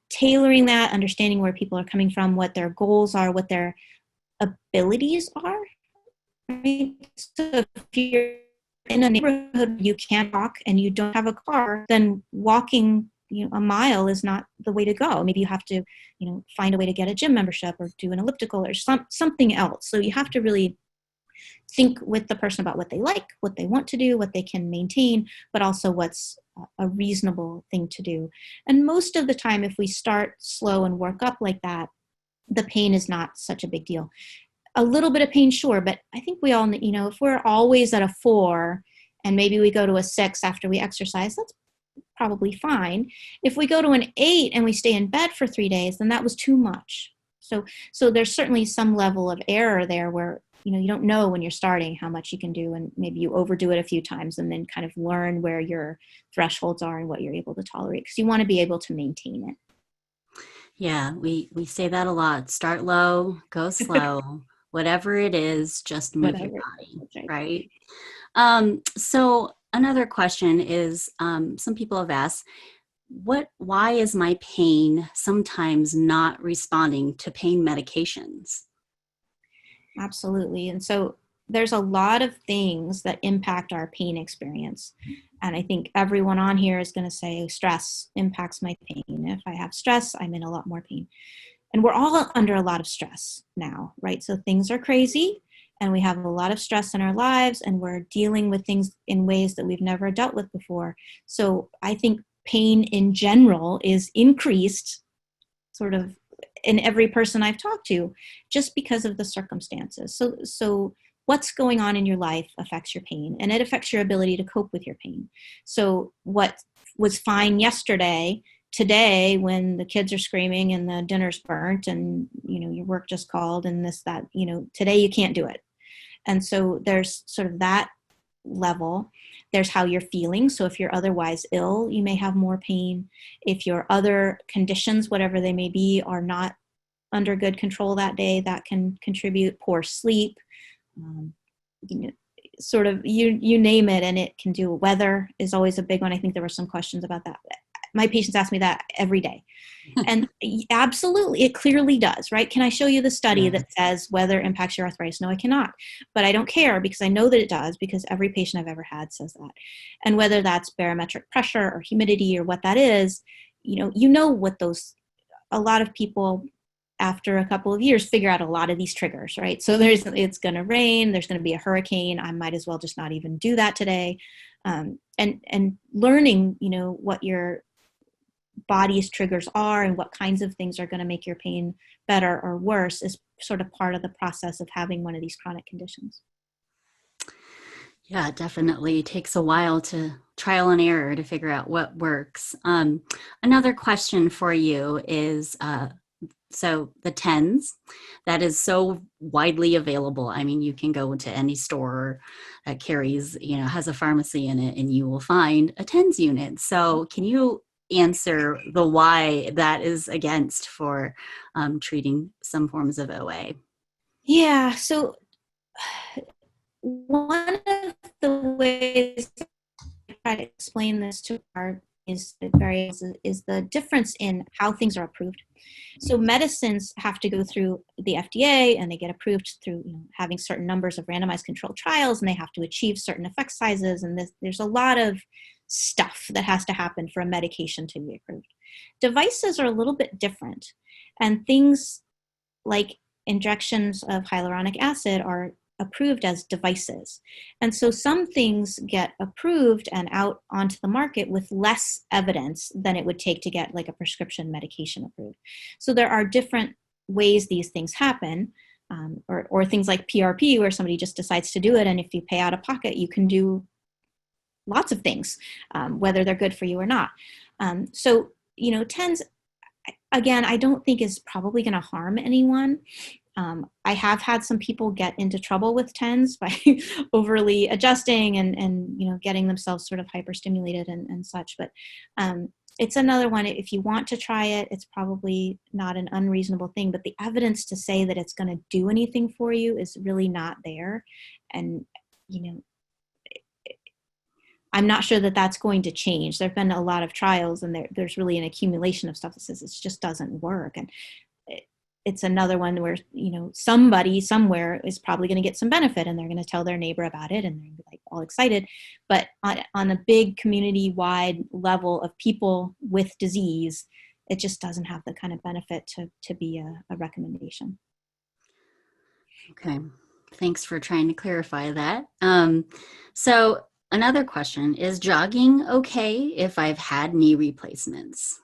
tailoring that, understanding where people are coming from, what their goals are, what their abilities are, right? So if you're in a neighborhood you can't walk and you don't have a car, then walking a mile is not the way to go. Maybe you have to find a way to get a gym membership or do an elliptical or something else. So you have to really think with the person about what they like, what they want to do, what they can maintain, but also what's a reasonable thing to do. And most of the time, if we start slow and work up like that, the pain is not such a big deal. A little bit of pain, sure, but I think we all, if we're always at a 4 and maybe we go to a 6 after we exercise, that's probably fine. If we go to an 8 and we stay in bed for 3 days, then that was too much. So there's certainly some level of error there where you don't know when you're starting how much you can do, and maybe you overdo it a few times and then kind of learn where your thresholds are and what you're able to tolerate, because you want to be able to maintain it. Yeah, we say that a lot. Start low, go slow. Whatever it is, just move your body, right? So another question is, some people have asked, why is my pain sometimes not responding to pain medications? Absolutely. And so there's a lot of things that impact our pain experience. And I think everyone on here is going to say stress impacts my pain. If I have stress, I'm in a lot more pain. And we're all under a lot of stress now, right? So things are crazy and we have a lot of stress in our lives and we're dealing with things in ways that we've never dealt with before. So I think pain in general is increased sort of in every person I've talked to just because of the circumstances. So what's going on in your life affects your pain and it affects your ability to cope with your pain. So what was fine yesterday, today, when the kids are screaming and the dinner's burnt and, your work just called and this, that, today you can't do it. And so there's sort of that level. There's how you're feeling. So if you're otherwise ill, you may have more pain. If your other conditions, whatever they may be, are not under good control that day, that can contribute. Poor sleep, sort of you name it, and it can do. Weather is always a big one. I think there were some questions about that. My patients ask me that every day. And absolutely, it clearly does, right? Can I show you the study that says weather impacts your arthritis? No, I cannot. But I don't care because I know that it does because every patient I've ever had says that. And whether that's barometric pressure or humidity or what that is, what those, a lot of people after a couple of years figure out a lot of these triggers, right? So it's going to rain, there's going to be a hurricane. I might as well just not even do that today. And learning, what your body's triggers are and what kinds of things are going to make your pain better or worse is sort of part of the process of having one of these chronic conditions. Yeah, it definitely takes a while to trial and error to figure out what works. Another question for you is, so the TENS, that is so widely available. I mean, you can go into any store that carries, has a pharmacy in it and you will find a TENS unit. So can you answer the why that is against for treating some forms of OA? Yeah, so one of the ways I try to explain this to our is the difference in how things are approved. So medicines have to go through the FDA and they get approved through having certain numbers of randomized controlled trials and they have to achieve certain effect sizes. And there's a lot of stuff that has to happen for a medication to be approved. Devices are a little bit different. And things like injections of hyaluronic acid are approved as devices. And so some things get approved and out onto the market with less evidence than it would take to get like a prescription medication approved. So there are different ways these things happen, or things like PRP where somebody just decides to do it. And if you pay out of pocket, you can do lots of things, whether they're good for you or not. So, TENS, again, I don't think is probably going to harm anyone. I have had some people get into trouble with TENS by overly adjusting and getting themselves sort of hyperstimulated and such. But it's another one. If you want to try it, it's probably not an unreasonable thing. But the evidence to say that it's going to do anything for you is really not there. And, I'm not sure that that's going to change. There have been a lot of trials and there's really an accumulation of stuff that says it just doesn't work. And it's another one where, somebody somewhere is probably going to get some benefit and they're going to tell their neighbor about it and they're going to be like all excited. But on a big community-wide level of people with disease, it just doesn't have the kind of benefit to be a recommendation. Okay. Thanks for trying to clarify that. So another question, is jogging okay if I've had knee replacements?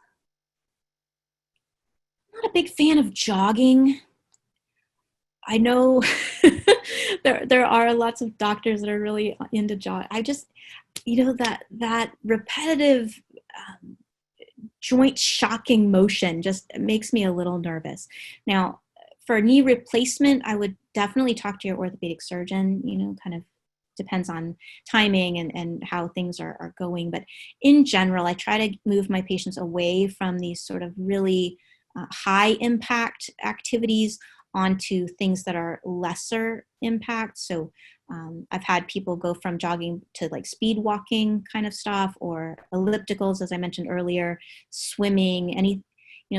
Not a big fan of jogging. I know there are lots of doctors that are really into jogging. I just, that repetitive joint shocking motion just makes me a little nervous. Now, for knee replacement, I would definitely talk to your orthopedic surgeon, kind of depends on timing and how things are going. But in general, I try to move my patients away from these sort of really high impact activities onto things that are lesser impact. So I've had people go from jogging to like speed walking kind of stuff, or ellipticals, as I mentioned earlier, swimming,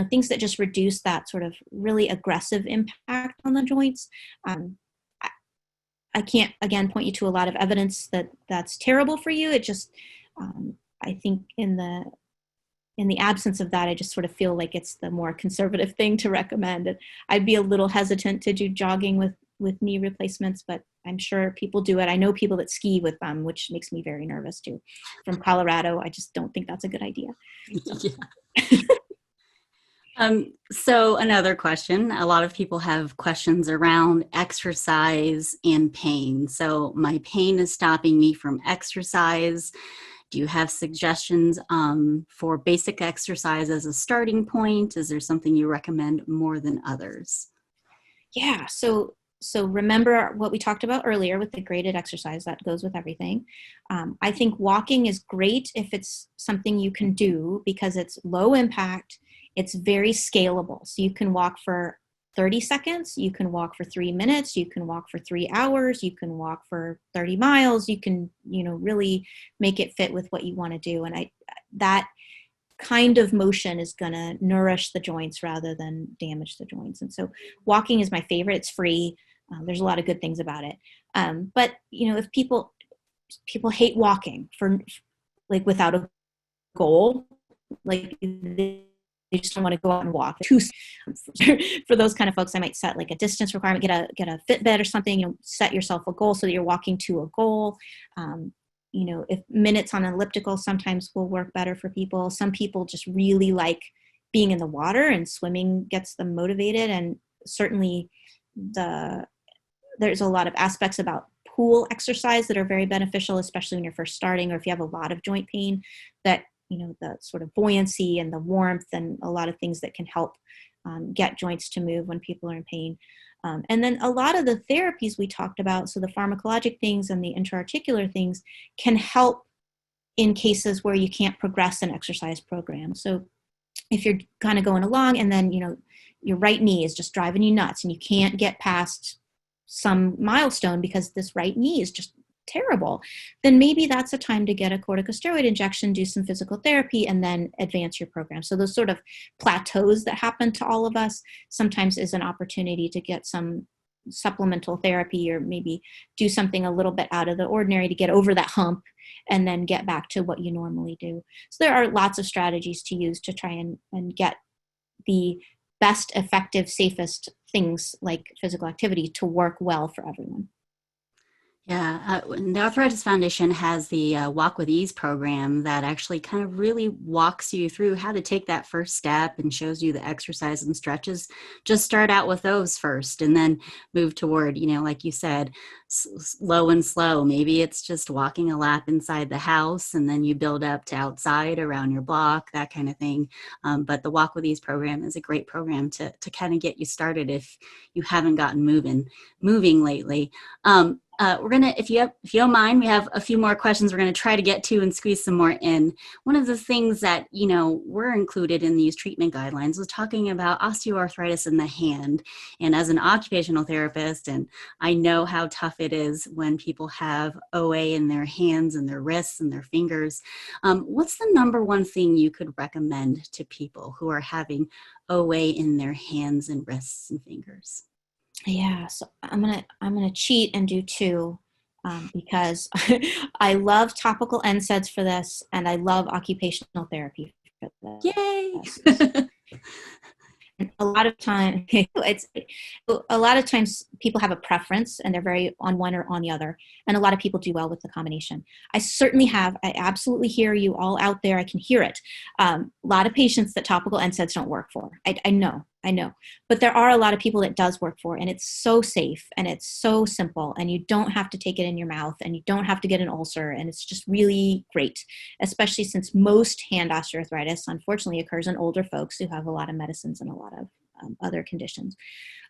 things that just reduce that sort of really aggressive impact on the joints. I can't, again, point you to a lot of evidence that that's terrible for you. It just, I think in the absence of that, I just sort of feel like it's the more conservative thing to recommend. And I'd be a little hesitant to do jogging with knee replacements, but I'm sure people do it. I know people that ski with them, which makes me very nervous too. From Colorado, I just don't think that's a good idea. So. Yeah. So another question, a lot of people have questions around exercise and pain. So my pain is stopping me from exercise. Do you have suggestions for basic exercise as a starting point? Is there something you recommend more than others? Yeah. So remember what we talked about earlier with the graded exercise that goes with everything. I think walking is great if it's something you can do because it's low impact. It's very scalable. So you can walk for 30 seconds, you can walk for 3 minutes, you can walk for 3 hours, you can walk for 30 miles, you can, really make it fit with what you want to do. And that kind of motion is going to nourish the joints rather than damage the joints. And so walking is my favorite. It's free. There's a lot of good things about it. But, if people hate walking for like without a goal, like they just don't want to go out and walk. For those kind of folks, I might set like a distance requirement, get a Fitbit or something, set yourself a goal so that you're walking to a goal. If minutes on an elliptical sometimes will work better for people. Some people just really like being in the water, and swimming gets them motivated. And certainly there's a lot of aspects about pool exercise that are very beneficial, especially when you're first starting, or if you have a lot of joint pain, that the sort of buoyancy and the warmth and a lot of things that can help get joints to move when people are in pain. And then a lot of the therapies we talked about, so the pharmacologic things and the intra-articular things, can help in cases where you can't progress an exercise program. So if you're kind of going along and then, your right knee is just driving you nuts and you can't get past some milestone because this right knee is just terrible, then maybe that's a time to get a corticosteroid injection, do some physical therapy, and then advance your program. So those sort of plateaus that happen to all of us sometimes is an opportunity to get some supplemental therapy, or maybe do something a little bit out of the ordinary to get over that hump and then get back to what you normally do. So there are lots of strategies to use to try and get the best, effective, safest things like physical activity to work well for everyone. Yeah, the Arthritis Foundation has the Walk with Ease program that actually kind of really walks you through how to take that first step and shows you the exercise and stretches. Just start out with those first and then move toward, like you said, low and slow. Maybe it's just walking a lap inside the house and then you build up to outside around your block, that kind of thing. But the Walk with Ease program is a great program to kind of get you started if you haven't gotten moving lately. We're gonna, if you don't mind, we have a few more questions we're gonna try to get to and squeeze some more in. One of the things that were included in these treatment guidelines was talking about osteoarthritis in the hand. And as an occupational therapist, and I know how tough it is when people have OA in their hands and their wrists and their fingers. What's the number one thing you could recommend to people who are having OA in their hands and wrists and fingers? Yeah, so I'm gonna cheat and do two because I love topical NSAIDs for this, and I love occupational therapy for this. Yay! A lot of time, a lot of times people have a preference and they're very on one or on the other. And a lot of people do well with the combination. I absolutely hear you all out there. I can hear it. A lot of patients that topical NSAIDs don't work for. I know. But there are a lot of people that does work for, and it's so safe and it's so simple, and you don't have to take it in your mouth and you don't have to get an ulcer, and it's just really great, especially since most hand osteoarthritis unfortunately occurs in older folks who have a lot of medicines and a lot of other conditions.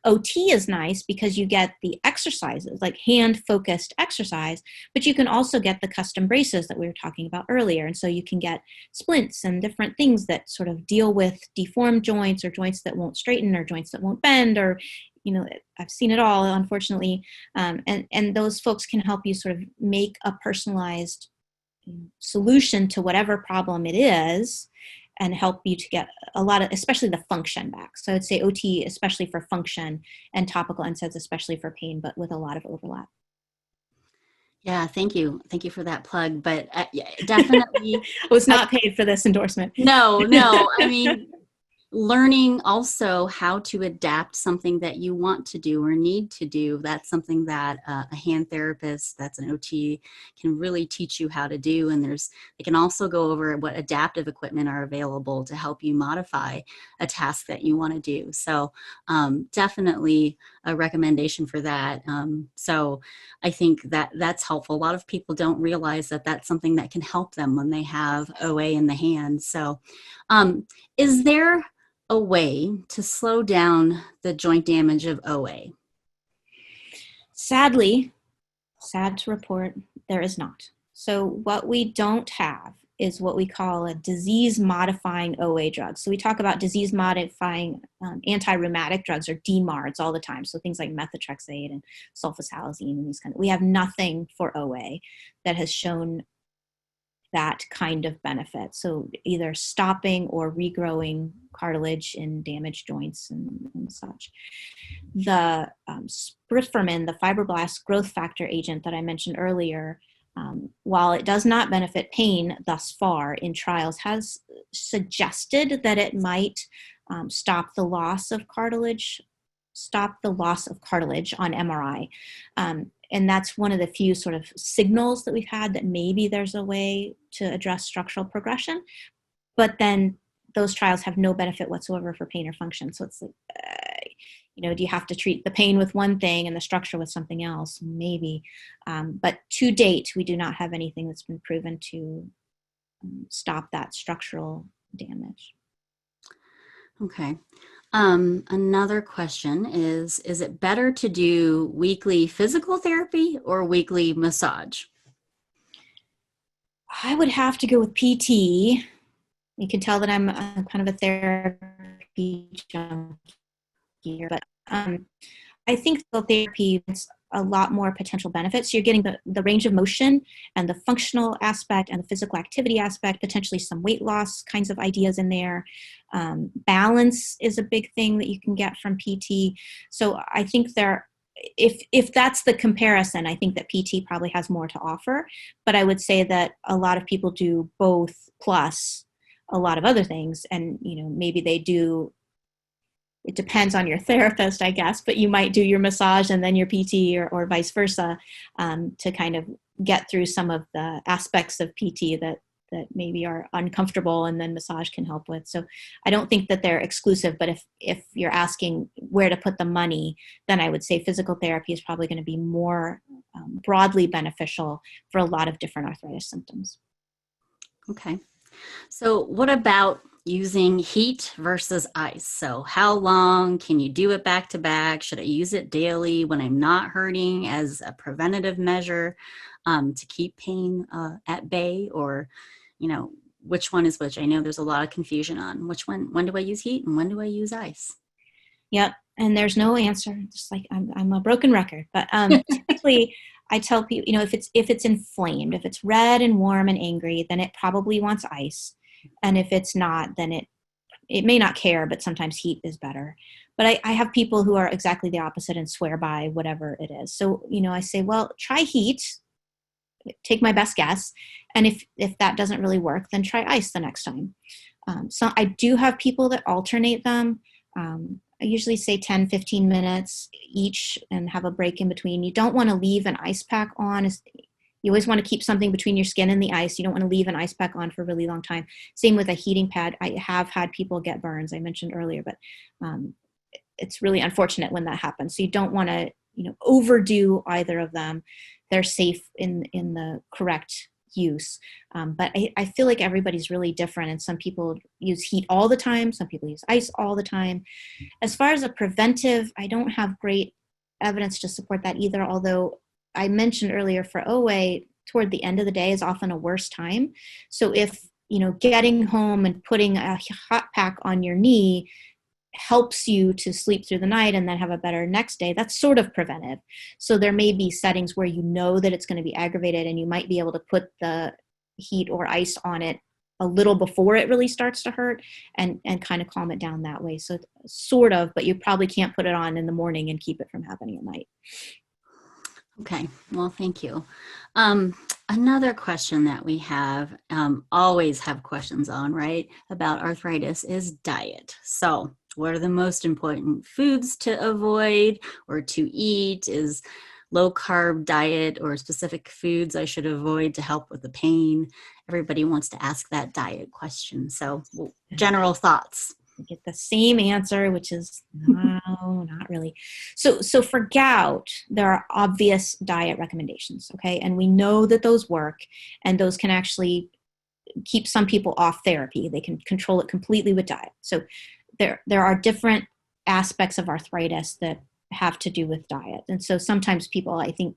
OT is nice because you get the exercises, like hand-focused exercise, but you can also get the custom braces that we were talking about earlier. And so you can get splints and different things that sort of deal with deformed joints or joints that won't straighten or joints that won't bend, or, I've seen it all, unfortunately. And those folks can help you sort of make a personalized solution to whatever problem it is, and help you to get a lot of, especially the function back. So I'd say OT, especially for function, and topical NSAIDs, especially for pain, but with a lot of overlap. Yeah, thank you. Thank you for that plug. But yeah, definitely, I was not paid for this endorsement. no, no. I mean, learning also how to adapt something that you want to do or need to do, that's something that a hand therapist, that's an OT, can really teach you how to do. And they can also go over what adaptive equipment are available to help you modify a task that you want to do. So definitely a recommendation for that. So I think that that's helpful. A lot of people don't realize that that's something that can help them when they have OA in the hand. So is there a way to slow down the joint damage of OA? Sadly, sad to report, there is not. So what we don't have is what we call a disease-modifying OA drug. So we talk about disease-modifying anti-rheumatic drugs, or DMARDs, all the time. So things like methotrexate and sulfasalazine and these kind of. We have nothing for OA that has shown that kind of benefit. So either stopping or regrowing cartilage in damaged joints and such. The sprifermin, the fibroblast growth factor agent that I mentioned earlier, while it does not benefit pain thus far in trials, has suggested that it might stop the loss of cartilage on MRI. And that's one of the few sort of signals that we've had that maybe there's a way to address structural progression. But then those trials have no benefit whatsoever for pain or function. So it's like, do you have to treat the pain with one thing and the structure with something else? Maybe. But to date, we do not have anything that's been proven to stop that structural damage. Okay. Another question is it better to do weekly physical therapy or weekly massage? I would have to go with PT. You can tell that I'm kind of a therapy junkie here, but I think the therapy has a lot more potential benefits. You're getting the range of motion and the functional aspect and the physical activity aspect, potentially some weight loss kinds of ideas in there. Balance is a big thing that you can get from PT. So I think if that's the comparison, I think that PT probably has more to offer. But I would say that a lot of people do both plus a lot of other things, and maybe they do. It depends on your therapist, I guess, but you might do your massage and then your PT, or vice versa, to kind of get through some of the aspects of PT that maybe are uncomfortable, and then massage can help with. So I don't think that they're exclusive, but if you're asking where to put the money, then I would say physical therapy is probably going to be more broadly beneficial for a lot of different arthritis symptoms. Okay. So what about using heat versus ice? So how long can you do it back to back? Should I use it daily when I'm not hurting as a preventative measure to keep pain at bay? Or, which one is which? I know there's a lot of confusion on when do I use heat and when do I use ice? Yep. And there's no answer. Just like I'm a broken record, but typically I tell people, if it's inflamed, if it's red and warm and angry, then it probably wants ice. And if it's not, then it may not care, but sometimes heat is better. But I have people who are exactly the opposite and swear by whatever it is. So, I say, well, try heat, take my best guess. And if that doesn't really work, then try ice the next time. So I do have people that alternate them. I usually say 10, 15 minutes each and have a break in between. You don't want to leave an ice pack on. You always want to keep something between your skin and the ice. You don't want to leave an ice pack on for a really long time. Same with a heating pad. I have had people get burns, I mentioned earlier, but it's really unfortunate when that happens. So you don't want to, overdo either of them. They're safe in the correct use. But I feel like everybody's really different, and some people use heat all the time. Some people use ice all the time. As far as a preventive, I don't have great evidence to support that either, although I mentioned earlier for OA, toward the end of the day is often a worse time. So if, getting home and putting a hot pack on your knee helps you to sleep through the night and then have a better next day, that's sort of preventive. So there may be settings where that it's going to be aggravated, and you might be able to put the heat or ice on it a little before it really starts to hurt and kind of calm it down that way. So sort of, but you probably can't put it on in the morning and keep it from happening at night. Okay, well, thank you. Another question that we have, always have questions on, right, about arthritis is diet. So, what are the most important foods to avoid or to eat? Is low carb diet or specific foods I should avoid to help with the pain? Everybody wants to ask that diet question. So, general thoughts. You get the same answer, which is no, not really. So for gout, there are obvious diet recommendations, okay? And we know that those work, and those can actually keep some people off therapy. They can control it completely with diet. So there are different aspects of arthritis that have to do with diet. And so sometimes people, I think,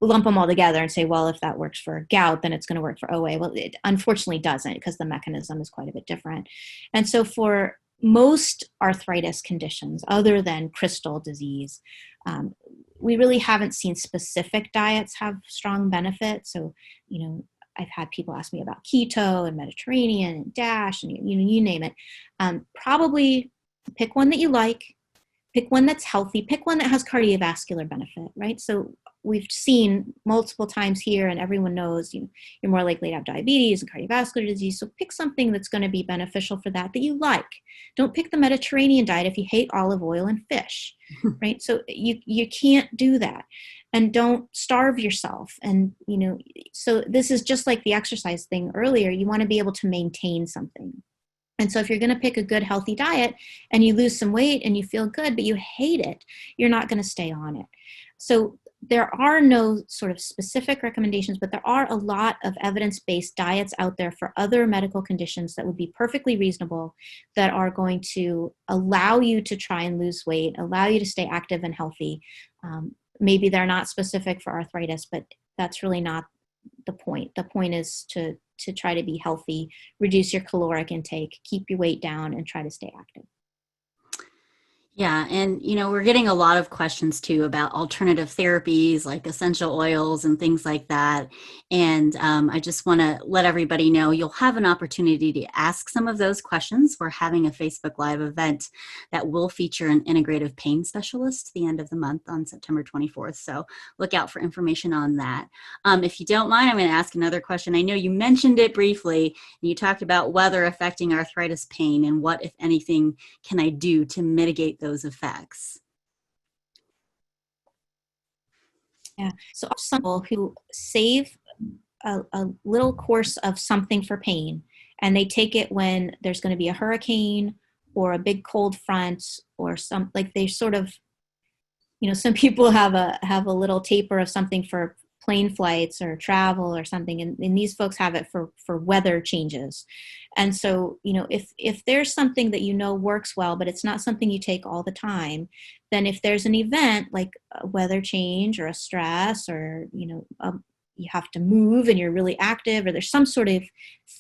lump them all together and say, well, if that works for gout, then it's going to work for OA. Well, it unfortunately doesn't, because the mechanism is quite a bit different. And so for most arthritis conditions, other than crystal disease, we really haven't seen specific diets have strong benefit. So, I've had people ask me about keto and Mediterranean and DASH and you name it. Probably pick one that you like, pick one that's healthy, pick one that has cardiovascular benefit, right? So we've seen multiple times here, and everyone knows you're more likely to have diabetes and cardiovascular disease. So pick something that's going to be beneficial for that you like. Don't pick the Mediterranean diet if you hate olive oil and fish, right? So you can't do that. And don't starve yourself. And, so this is just like the exercise thing earlier. You want to be able to maintain something. And so if you're going to pick a good, healthy diet and you lose some weight and you feel good, but you hate it, you're not going to stay on it. So there are no sort of specific recommendations, but there are a lot of evidence-based diets out there for other medical conditions that would be perfectly reasonable, that are going to allow you to try and lose weight, allow you to stay active and healthy. Maybe they're not specific for arthritis, but that's really not the point. The point is to try to be healthy, reduce your caloric intake, keep your weight down, and try to stay active. Yeah. And, we're getting a lot of questions too about alternative therapies like essential oils and things like that. And I just want to let everybody know you'll have an opportunity to ask some of those questions. We're having a Facebook Live event that will feature an integrative pain specialist at the end of the month on September 24th. So look out for information on that. If you don't mind, I'm going to ask another question. I know you mentioned it briefly, and you talked about weather affecting arthritis pain and what, if anything, can I do to mitigate those effects? Yeah. So some people who save a little course of something for pain, and they take it when there's going to be a hurricane or a big cold front or like they sort of, some people have a little taper of something for plane flights or travel or something. And these folks have it for weather changes. And so, if there's something that works well, but it's not something you take all the time, then if there's an event like a weather change or a stress or, you have to move and you're really active, or there's some sort of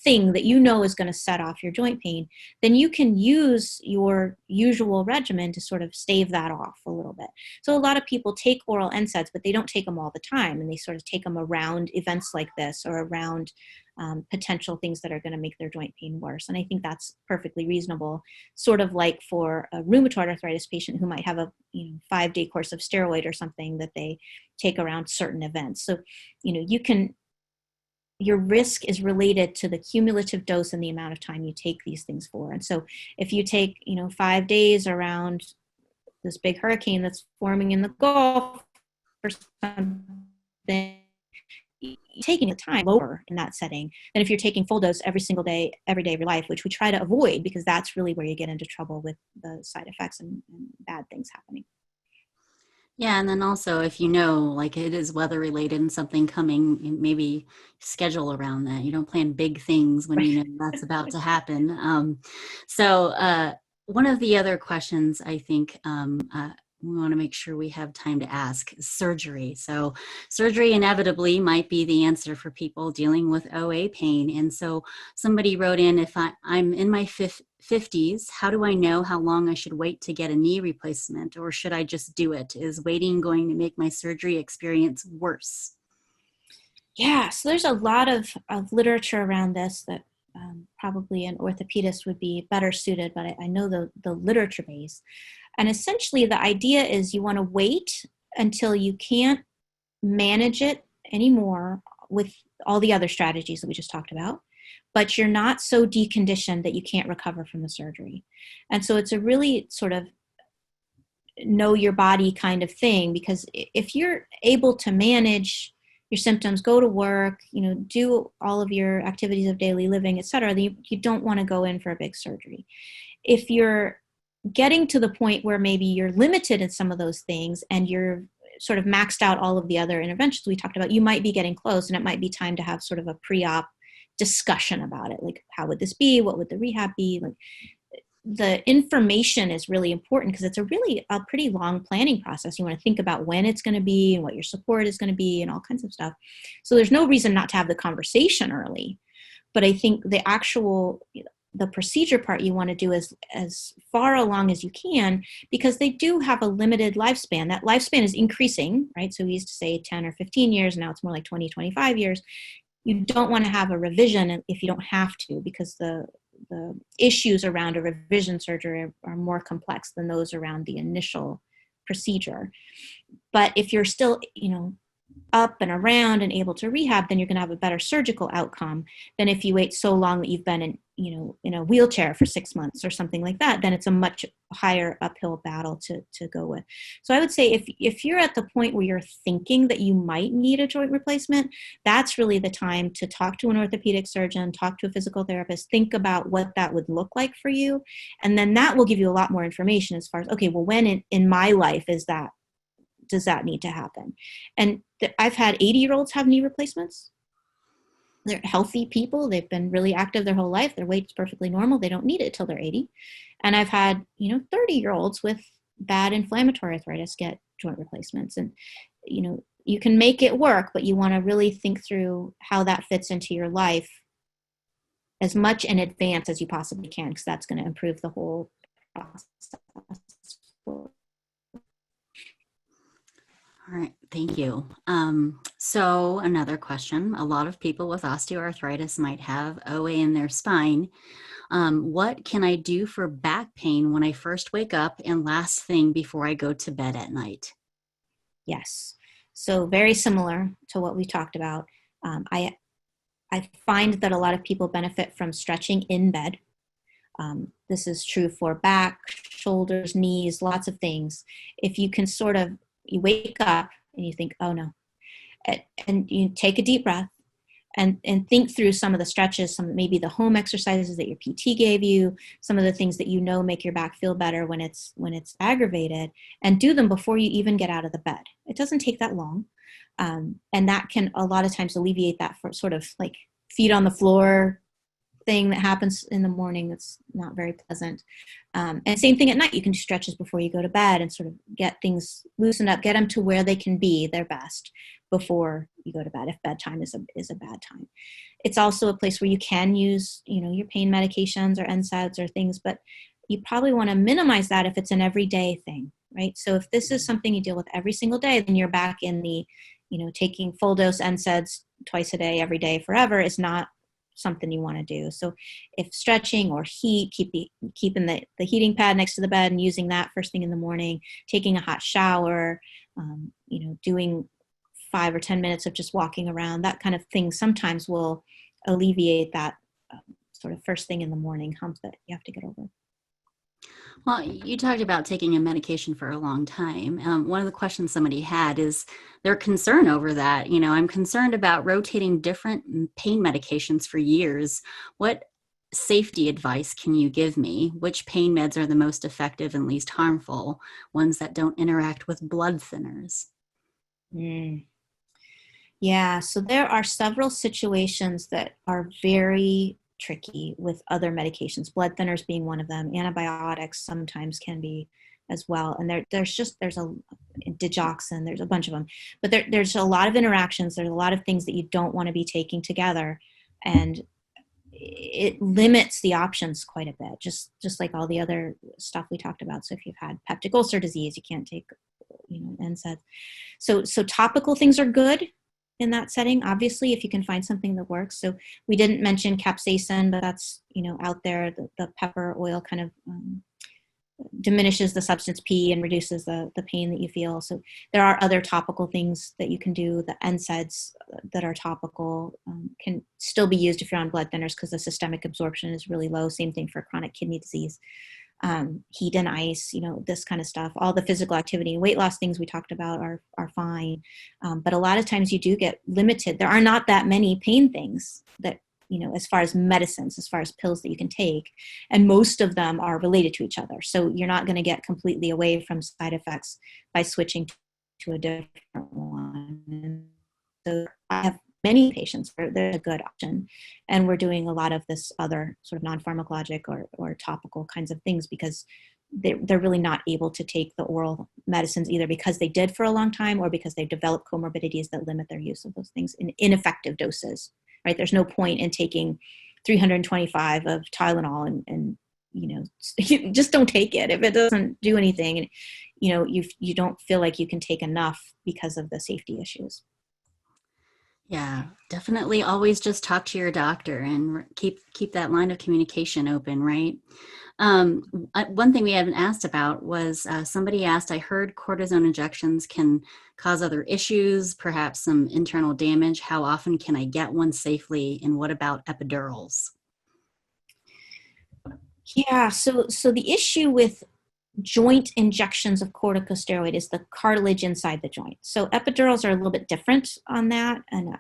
thing that is going to set off your joint pain, then you can use your usual regimen to sort of stave that off a little bit. So a lot of people take oral NSAIDs, but they don't take them all the time, and they sort of take them around events like this or around potential things that are going to make their joint pain worse. And I think that's perfectly reasonable, sort of like for a rheumatoid arthritis patient who might have a 5-day course of steroid or something that they take around certain events. So, your risk is related to the cumulative dose and the amount of time you take these things for. And so if you take, 5 days around this big hurricane that's forming in the Gulf or something, taking the time lower in that setting than if you're taking full dose every single day, every day of your life, which we try to avoid, because that's really where you get into trouble with the side effects and bad things happening. Yeah. And then also, if like it is weather related and something coming, maybe schedule around that. You don't plan big things when that's about to happen. So one of the other questions I think we want to make sure we have time to ask is surgery. So surgery inevitably might be the answer for people dealing with OA pain. And so somebody wrote in, if I'm in my 50s, how do I know how long I should wait to get a knee replacement, or should I just do it? Is waiting going to make my surgery experience worse? Yeah, so there's a lot of literature around this that probably an orthopedist would be better suited, but I know the literature base. And essentially the idea is you want to wait until you can't manage it anymore with all the other strategies that we just talked about, but you're not so deconditioned that you can't recover from the surgery. And so it's a really sort of know your body kind of thing, because if you're able to manage your symptoms, go to work, do all of your activities of daily living, et cetera, then you don't want to go in for a big surgery. If you're getting to the point where maybe you're limited in some of those things and you're sort of maxed out all of the other interventions we talked about, you might be getting close, and it might be time to have sort of a pre-op discussion about it. Like, how would this be? What would the rehab be? Like, the information is really important because it's a pretty long planning process. You want to think about when it's going to be and what your support is going to be and all kinds of stuff. So there's no reason not to have the conversation early. But I think the procedure part you want to do as far along as you can, because they do have a limited lifespan. That lifespan is increasing, right? So we used to say 10 or 15 years. Now it's more like 20, 25 years. You don't want to have a revision if you don't have to, because the issues around a revision surgery are more complex than those around the initial procedure. But if you're still, up and around and able to rehab, then you're going to have a better surgical outcome than if you wait so long that you've been in a wheelchair for 6 months or something like that. Then it's a much higher uphill battle to go with. So I would say if you're at the point where you're thinking that you might need a joint replacement, that's really the time to talk to an orthopedic surgeon, talk to a physical therapist, think about what that would look like for you. And then that will give you a lot more information as far as, okay, well, when in my life does that need to happen? And I've had 80-year-olds have knee replacements. They're healthy people. They've been really active their whole life. Their weight's perfectly normal. They don't need it till they're 80. And I've had, 30-year-olds with bad inflammatory arthritis get joint replacements. And, you can make it work, but you want to really think through how that fits into your life as much in advance as you possibly can, because that's going to improve the whole process. All right, thank you. So another question, a lot of people with osteoarthritis might have OA in their spine. What can I do for back pain when I first wake up and last thing before I go to bed at night? Yes. So very similar to what we talked about. I find that a lot of people benefit from stretching in bed. This is true for back, shoulders, knees, lots of things. If you can you wake up and you think, oh no, and you take a deep breath and think through some of the stretches, maybe the home exercises that your PT gave you, some of the things that make your back feel better when it's aggravated, and do them before you even get out of the bed. It doesn't take that long. And that can a lot of times alleviate that for sort of like feet on the floor thing that happens in the morning that's not very pleasant. And same thing at night. You can do stretches before you go to bed and sort of get things loosened up, get them to where they can be their best before you go to bed, if bedtime is a bad time. It's also a place where you can use, your pain medications or NSAIDs or things, but you probably want to minimize that if it's an everyday thing, right? So if this is something you deal with every single day, then you're back in the, taking full dose NSAIDs twice a day, every day, forever is not something you want to do. So if stretching or heat, keeping the heating pad next to the bed and using that first thing in the morning, taking a hot shower, doing 5 or 10 minutes of just walking around, that kind of thing sometimes will alleviate that sort of first thing in the morning hump that you have to get over. Well, you talked about taking a medication for a long time. One of the questions somebody had is their concern over that. I'm concerned about rotating different pain medications for years. What safety advice can you give me? Which pain meds are the most effective and least harmful? Ones that don't interact with blood thinners? Yeah, so there are several situations that are very tricky with other medications, blood thinners being one of them. Antibiotics sometimes can be as well. And there's a digoxin, there's a bunch of them, but there's a lot of interactions. There's a lot of things that you don't want to be taking together, and it limits the options quite a bit, just like all the other stuff we talked about. So if you've had peptic ulcer disease, you can't take, NSAIDs. So topical things are good in that setting, obviously, if you can find something that works. So we didn't mention capsaicin, but that's, out there, the pepper oil kind of diminishes the substance P and reduces the pain that you feel. So there are other topical things that you can do. The NSAIDs that are topical can still be used if you're on blood thinners because the systemic absorption is really low. Same thing for chronic kidney disease. Heat and ice, this kind of stuff. All the physical activity and weight loss things we talked about are fine. But a lot of times you do get limited. There are not that many pain things that, as far as medicines, as far as pills that you can take. And most of them are related to each other. So you're not going to get completely away from side effects by switching to a different one. So I have many patients where they're a good option. And we're doing a lot of this other sort of non-pharmacologic or topical kinds of things because they're really not able to take the oral medicines either because they did for a long time or because they've developed comorbidities that limit their use of those things in ineffective doses, right? There's no point in taking 325 of Tylenol and you just don't take it if it doesn't do anything. And, you don't feel like you can take enough because of the safety issues. Yeah, definitely always just talk to your doctor and keep that line of communication open, right? One thing we haven't asked about was somebody asked, I heard cortisone injections can cause other issues, perhaps some internal damage. How often can I get one safely? And what about epidurals? Yeah, so the issue with joint injections of corticosteroid is the cartilage inside the joint. So epidurals are a little bit different on that. And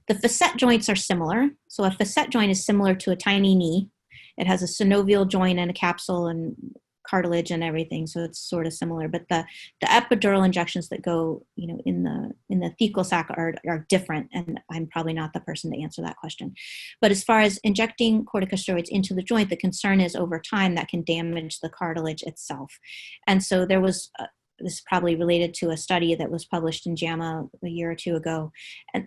the facet joints are similar. So a facet joint is similar to a tiny knee. It has a synovial joint and a capsule and cartilage and everything. So it's sort of similar. But the epidural injections that go, in the thecal sac are different. And I'm probably not the person to answer that question. But as far as injecting corticosteroids into the joint, the concern is over time that can damage the cartilage itself. And so there was this is probably related to a study that was published in JAMA a year or two ago.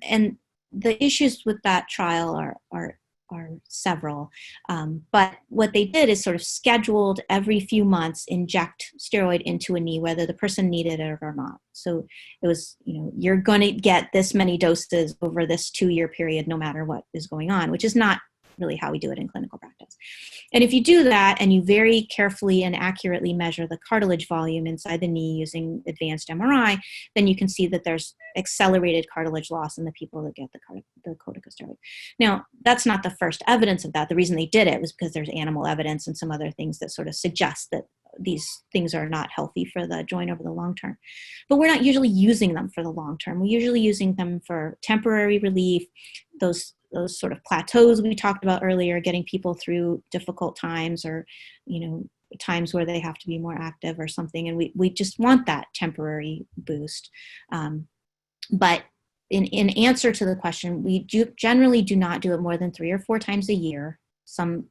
And the issues with that trial are several. But what they did is sort of scheduled every few months inject steroid into a knee, whether the person needed it or not. So it was, you're going to get this many doses over this 2-year period, no matter what is going on, which is not really how we do it in clinical practice. And if you do that and you very carefully and accurately measure the cartilage volume inside the knee using advanced MRI, then you can see that there's accelerated cartilage loss in the people that get the corticosteroid. Now, that's not the first evidence of that. The reason they did it was because there's animal evidence and some other things that sort of suggest that these things are not healthy for the joint over the long term. But we're not usually using them for the long term. We're usually using them for temporary relief, those sort of plateaus we talked about earlier, getting people through difficult times or, times where they have to be more active or something. And we just want that temporary boost. But in answer to the question, we generally do not do it more than 3 or 4 times a year. Some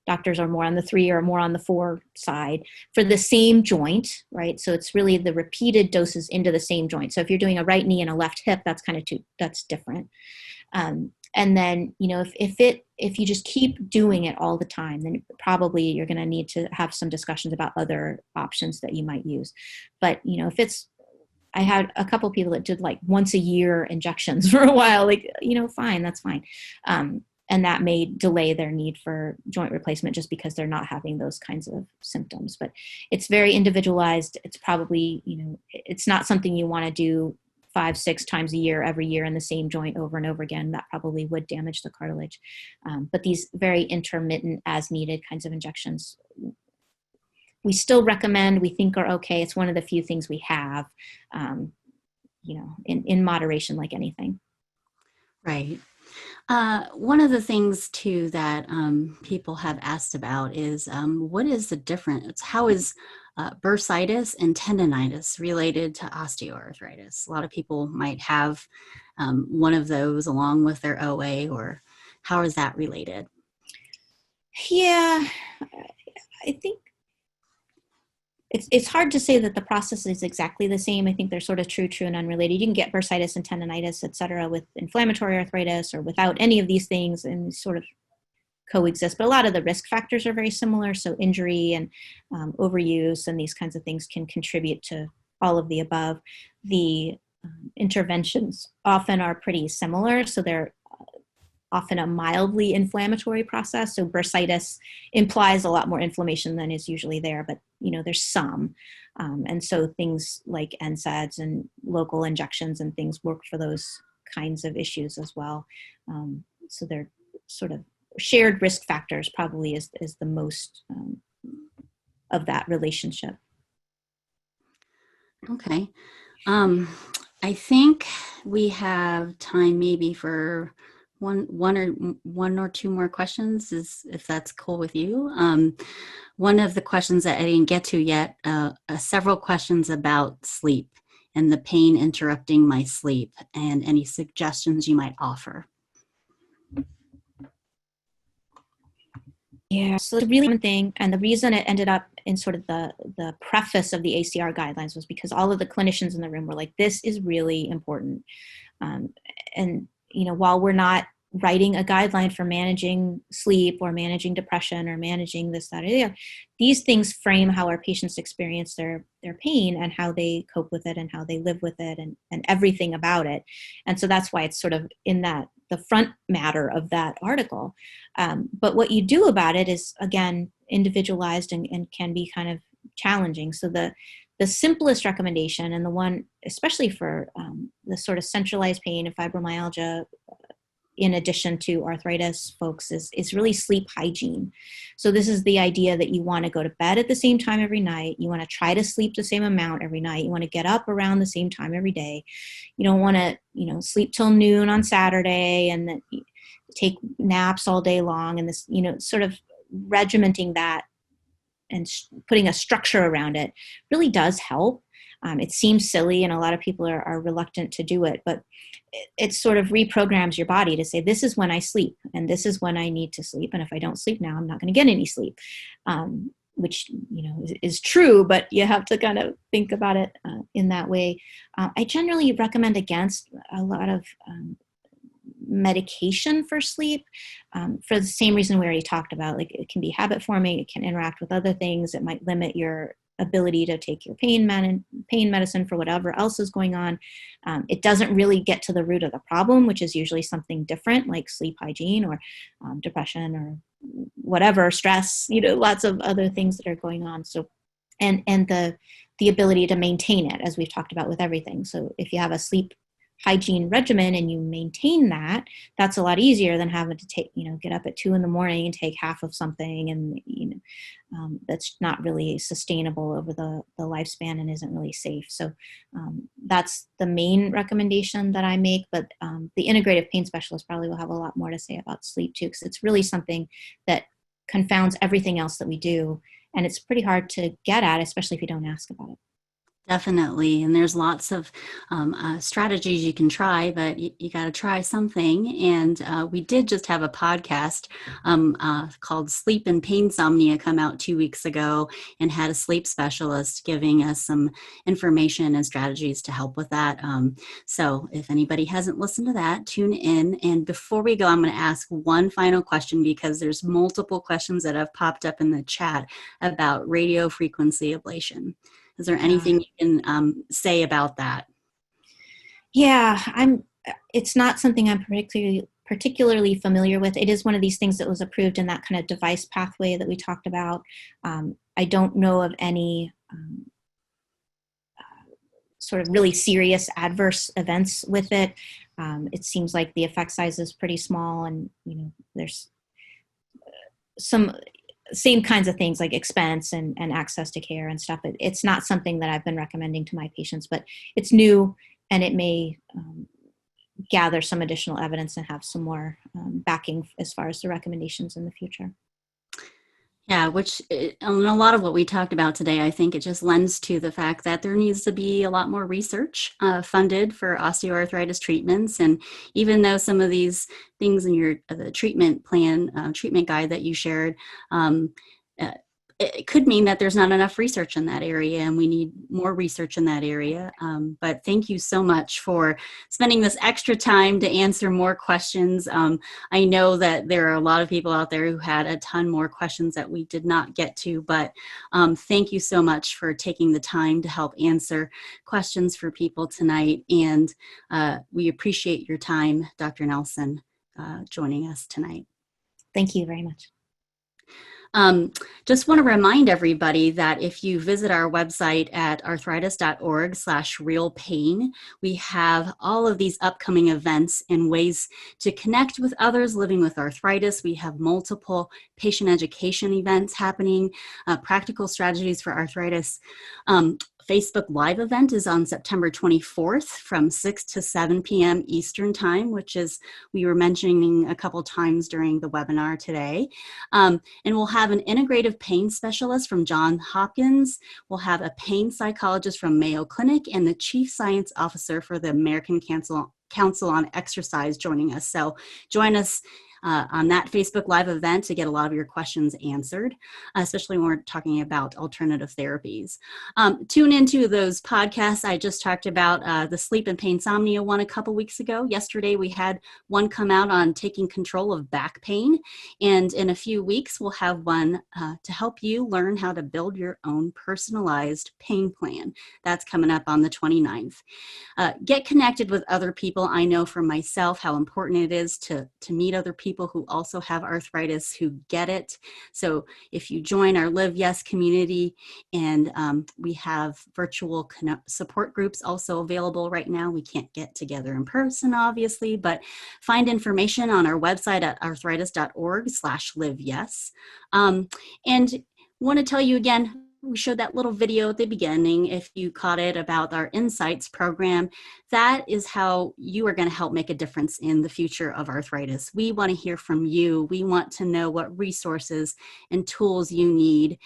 doctors are more on the 3 or more on the 4 side for the same joint, right? So it's really the repeated doses into the same joint. So if you're doing a right knee and a left hip, that's that's different. And then, if you just keep doing it all the time, then probably you're going to need to have some discussions about other options that you might use. But, I had a couple of people that did like once a year injections for a while, fine, that's fine. And that may delay their need for joint replacement just because they're not having those kinds of symptoms. But it's very individualized. It's probably, it's not something you want to do 5-6 times a year, every year in the same joint over and over again. That probably would damage the cartilage. But these very intermittent as needed kinds of injections, we still recommend, we think are okay. It's one of the few things we have, in moderation, like anything. Right. One of the things too that people have asked about is what is the difference? How is bursitis and tendonitis related to osteoarthritis? A lot of people might have one of those along with their OA, or how is that related? Yeah, I think it's hard to say that the process is exactly the same. I think they're sort of true and unrelated. You can get bursitis and tendonitis, et cetera, with inflammatory arthritis or without any of these things and sort of coexist. But a lot of the risk factors are very similar. So injury and overuse and these kinds of things can contribute to all of the above. The interventions often are pretty similar. So they're often a mildly inflammatory process. So bursitis implies a lot more inflammation than is usually there, but there's some. And so things like NSAIDs and local injections and things work for those kinds of issues as well. So they're sort of shared risk factors probably is the most of that relationship. Okay. I think we have time maybe for one or two more questions, if that's cool with you. One of the questions that I didn't get to yet, several questions about sleep and the pain interrupting my sleep, and any suggestions you might offer. Yeah, so it's a really common thing, and the reason it ended up in sort of the preface of the ACR guidelines was because all of the clinicians in the room were like, this is really important. And while we're not writing a guideline for managing sleep or managing depression or managing this, that, or the other, these things frame how our patients experience their pain and how they cope with it and how they live with it and everything about it. And so that's why it's sort of in the front matter of that article. But what you do about it is, again, individualized and can be kind of challenging. So the simplest recommendation, and the one especially for the sort of centralized pain and fibromyalgia, in addition to arthritis folks, is really sleep hygiene. So this is the idea that you want to go to bed at the same time every night. You want to try to sleep the same amount every night. You want to get up around the same time every day. You don't want to, sleep till noon on Saturday and then take naps all day long. And this, sort of regimenting that and putting a structure around it really does help. It seems silly and a lot of people are reluctant to do it, but it sort of reprograms your body to say, this is when I sleep and this is when I need to sleep. And if I don't sleep now, I'm not going to get any sleep, which, is true, but you have to kind of think about it in that way. I generally recommend against a lot of medication for sleep for the same reason we already talked about. Like, it can be habit forming, it can interact with other things, it might limit your ability to take your pain medicine for whatever else is going on. It doesn't really get to the root of the problem, which is usually something different like sleep hygiene or depression or whatever, stress, lots of other things that are going on. So, and the ability to maintain it, as we've talked about with everything. So if you have a sleep hygiene regimen and you maintain that, that's a lot easier than having to take, get up at 2 a.m. and take half of something. And, that's not really sustainable over the lifespan and isn't really safe. So that's the main recommendation that I make. But the integrative pain specialist probably will have a lot more to say about sleep too, because it's really something that confounds everything else that we do. And it's pretty hard to get at, especially if you don't ask about it. Definitely. And there's lots of strategies you can try, but you got to try something. And we did just have a podcast called Sleep and Painsomnia come out 2 weeks ago, and had a sleep specialist giving us some information and strategies to help with that. So if anybody hasn't listened to that, tune in. And before we go, I'm going to ask one final question, because there's multiple questions that have popped up in the chat about radio frequency ablation. Is there anything you can say about that? Yeah, it's not something I'm particularly familiar with. It is one of these things that was approved in that kind of device pathway that we talked about. I don't know of any sort of really serious adverse events with it. It seems like the effect size is pretty small, and there's some same kinds of things like expense and access to care and stuff. It's not something that I've been recommending to my patients, but it's new, and it may gather some additional evidence and have some more backing as far as the recommendations in the future. Yeah, which a lot of what we talked about today, I think it just lends to the fact that there needs to be a lot more research funded for osteoarthritis treatments. And even though some of these things in your the treatment plan, treatment guide that you shared, it could mean that there's not enough research in that area, and we need more research in that area. But thank you so much for spending this extra time to answer more questions. I know that there are a lot of people out there who had a ton more questions that we did not get to, but thank you so much for taking the time to help answer questions for people tonight. And we appreciate your time, Dr. Nelson. joining us tonight. Thank you very much. Just want to remind everybody that if you visit our website at arthritis.org/realpain, we have all of these upcoming events and ways to connect with others living with arthritis. We have multiple patient education events happening, practical strategies for arthritis. Facebook Live event is on September 24th from 6 to 7 p.m. Eastern Time, which is, we were mentioning a couple times during the webinar today. And we'll have an integrative pain specialist from Johns Hopkins. We'll have a pain psychologist from Mayo Clinic and the chief science officer for the American Council on Exercise joining us. So join us on that Facebook Live event to get a lot of your questions answered, especially when we're talking about alternative therapies. Tune into those podcasts I just talked about. The Sleep and Painsomnia one a couple weeks ago. Yesterday we had one come out on taking control of back pain. And in a few weeks, we'll have one to help you learn how to build your own personalized pain plan. That's coming up on the 29th. Get connected with other people. I know for myself how important it is to meet other people who also have arthritis, who get it. So if you join our Live Yes community, and we have virtual support groups also available right now. We can't get together in person, obviously, but find information on our website at arthritis.org/liveyes. And want to tell you again, we showed that little video at the beginning, if you caught it, about our Insights program. That is how you are going to help make a difference in the future of arthritis. We want to hear from you. We want to know what resources and tools you need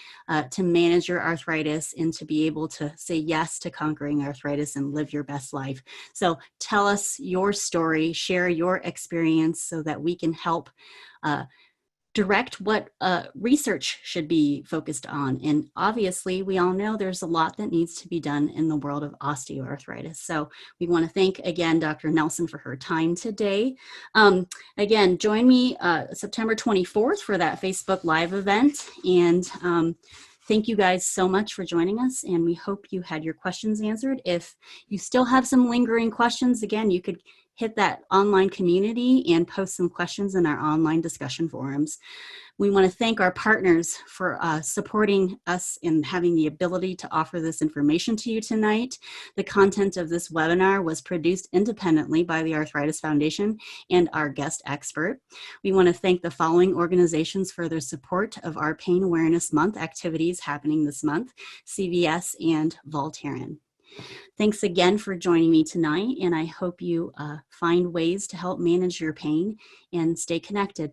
to manage your arthritis and to be able to say yes to conquering arthritis and live your best life. So tell us your story, share your experience so that we can help direct what research should be focused on. And obviously, we all know there's a lot that needs to be done in the world of osteoarthritis. So we want to thank, again, Dr. Nelson for her time today. Again, join me September 24th for that Facebook Live event. And thank you guys so much for joining us. And we hope you had your questions answered. If you still have some lingering questions, again, you could hit that online community and post some questions in our online discussion forums. We want to thank our partners for supporting us in having the ability to offer this information to you tonight. The content of this webinar was produced independently by the Arthritis Foundation and our guest expert. We want to thank the following organizations for their support of our Pain Awareness Month activities happening this month: CVS and Voltaren. Thanks again for joining me tonight, and I hope you find ways to help manage your pain and stay connected.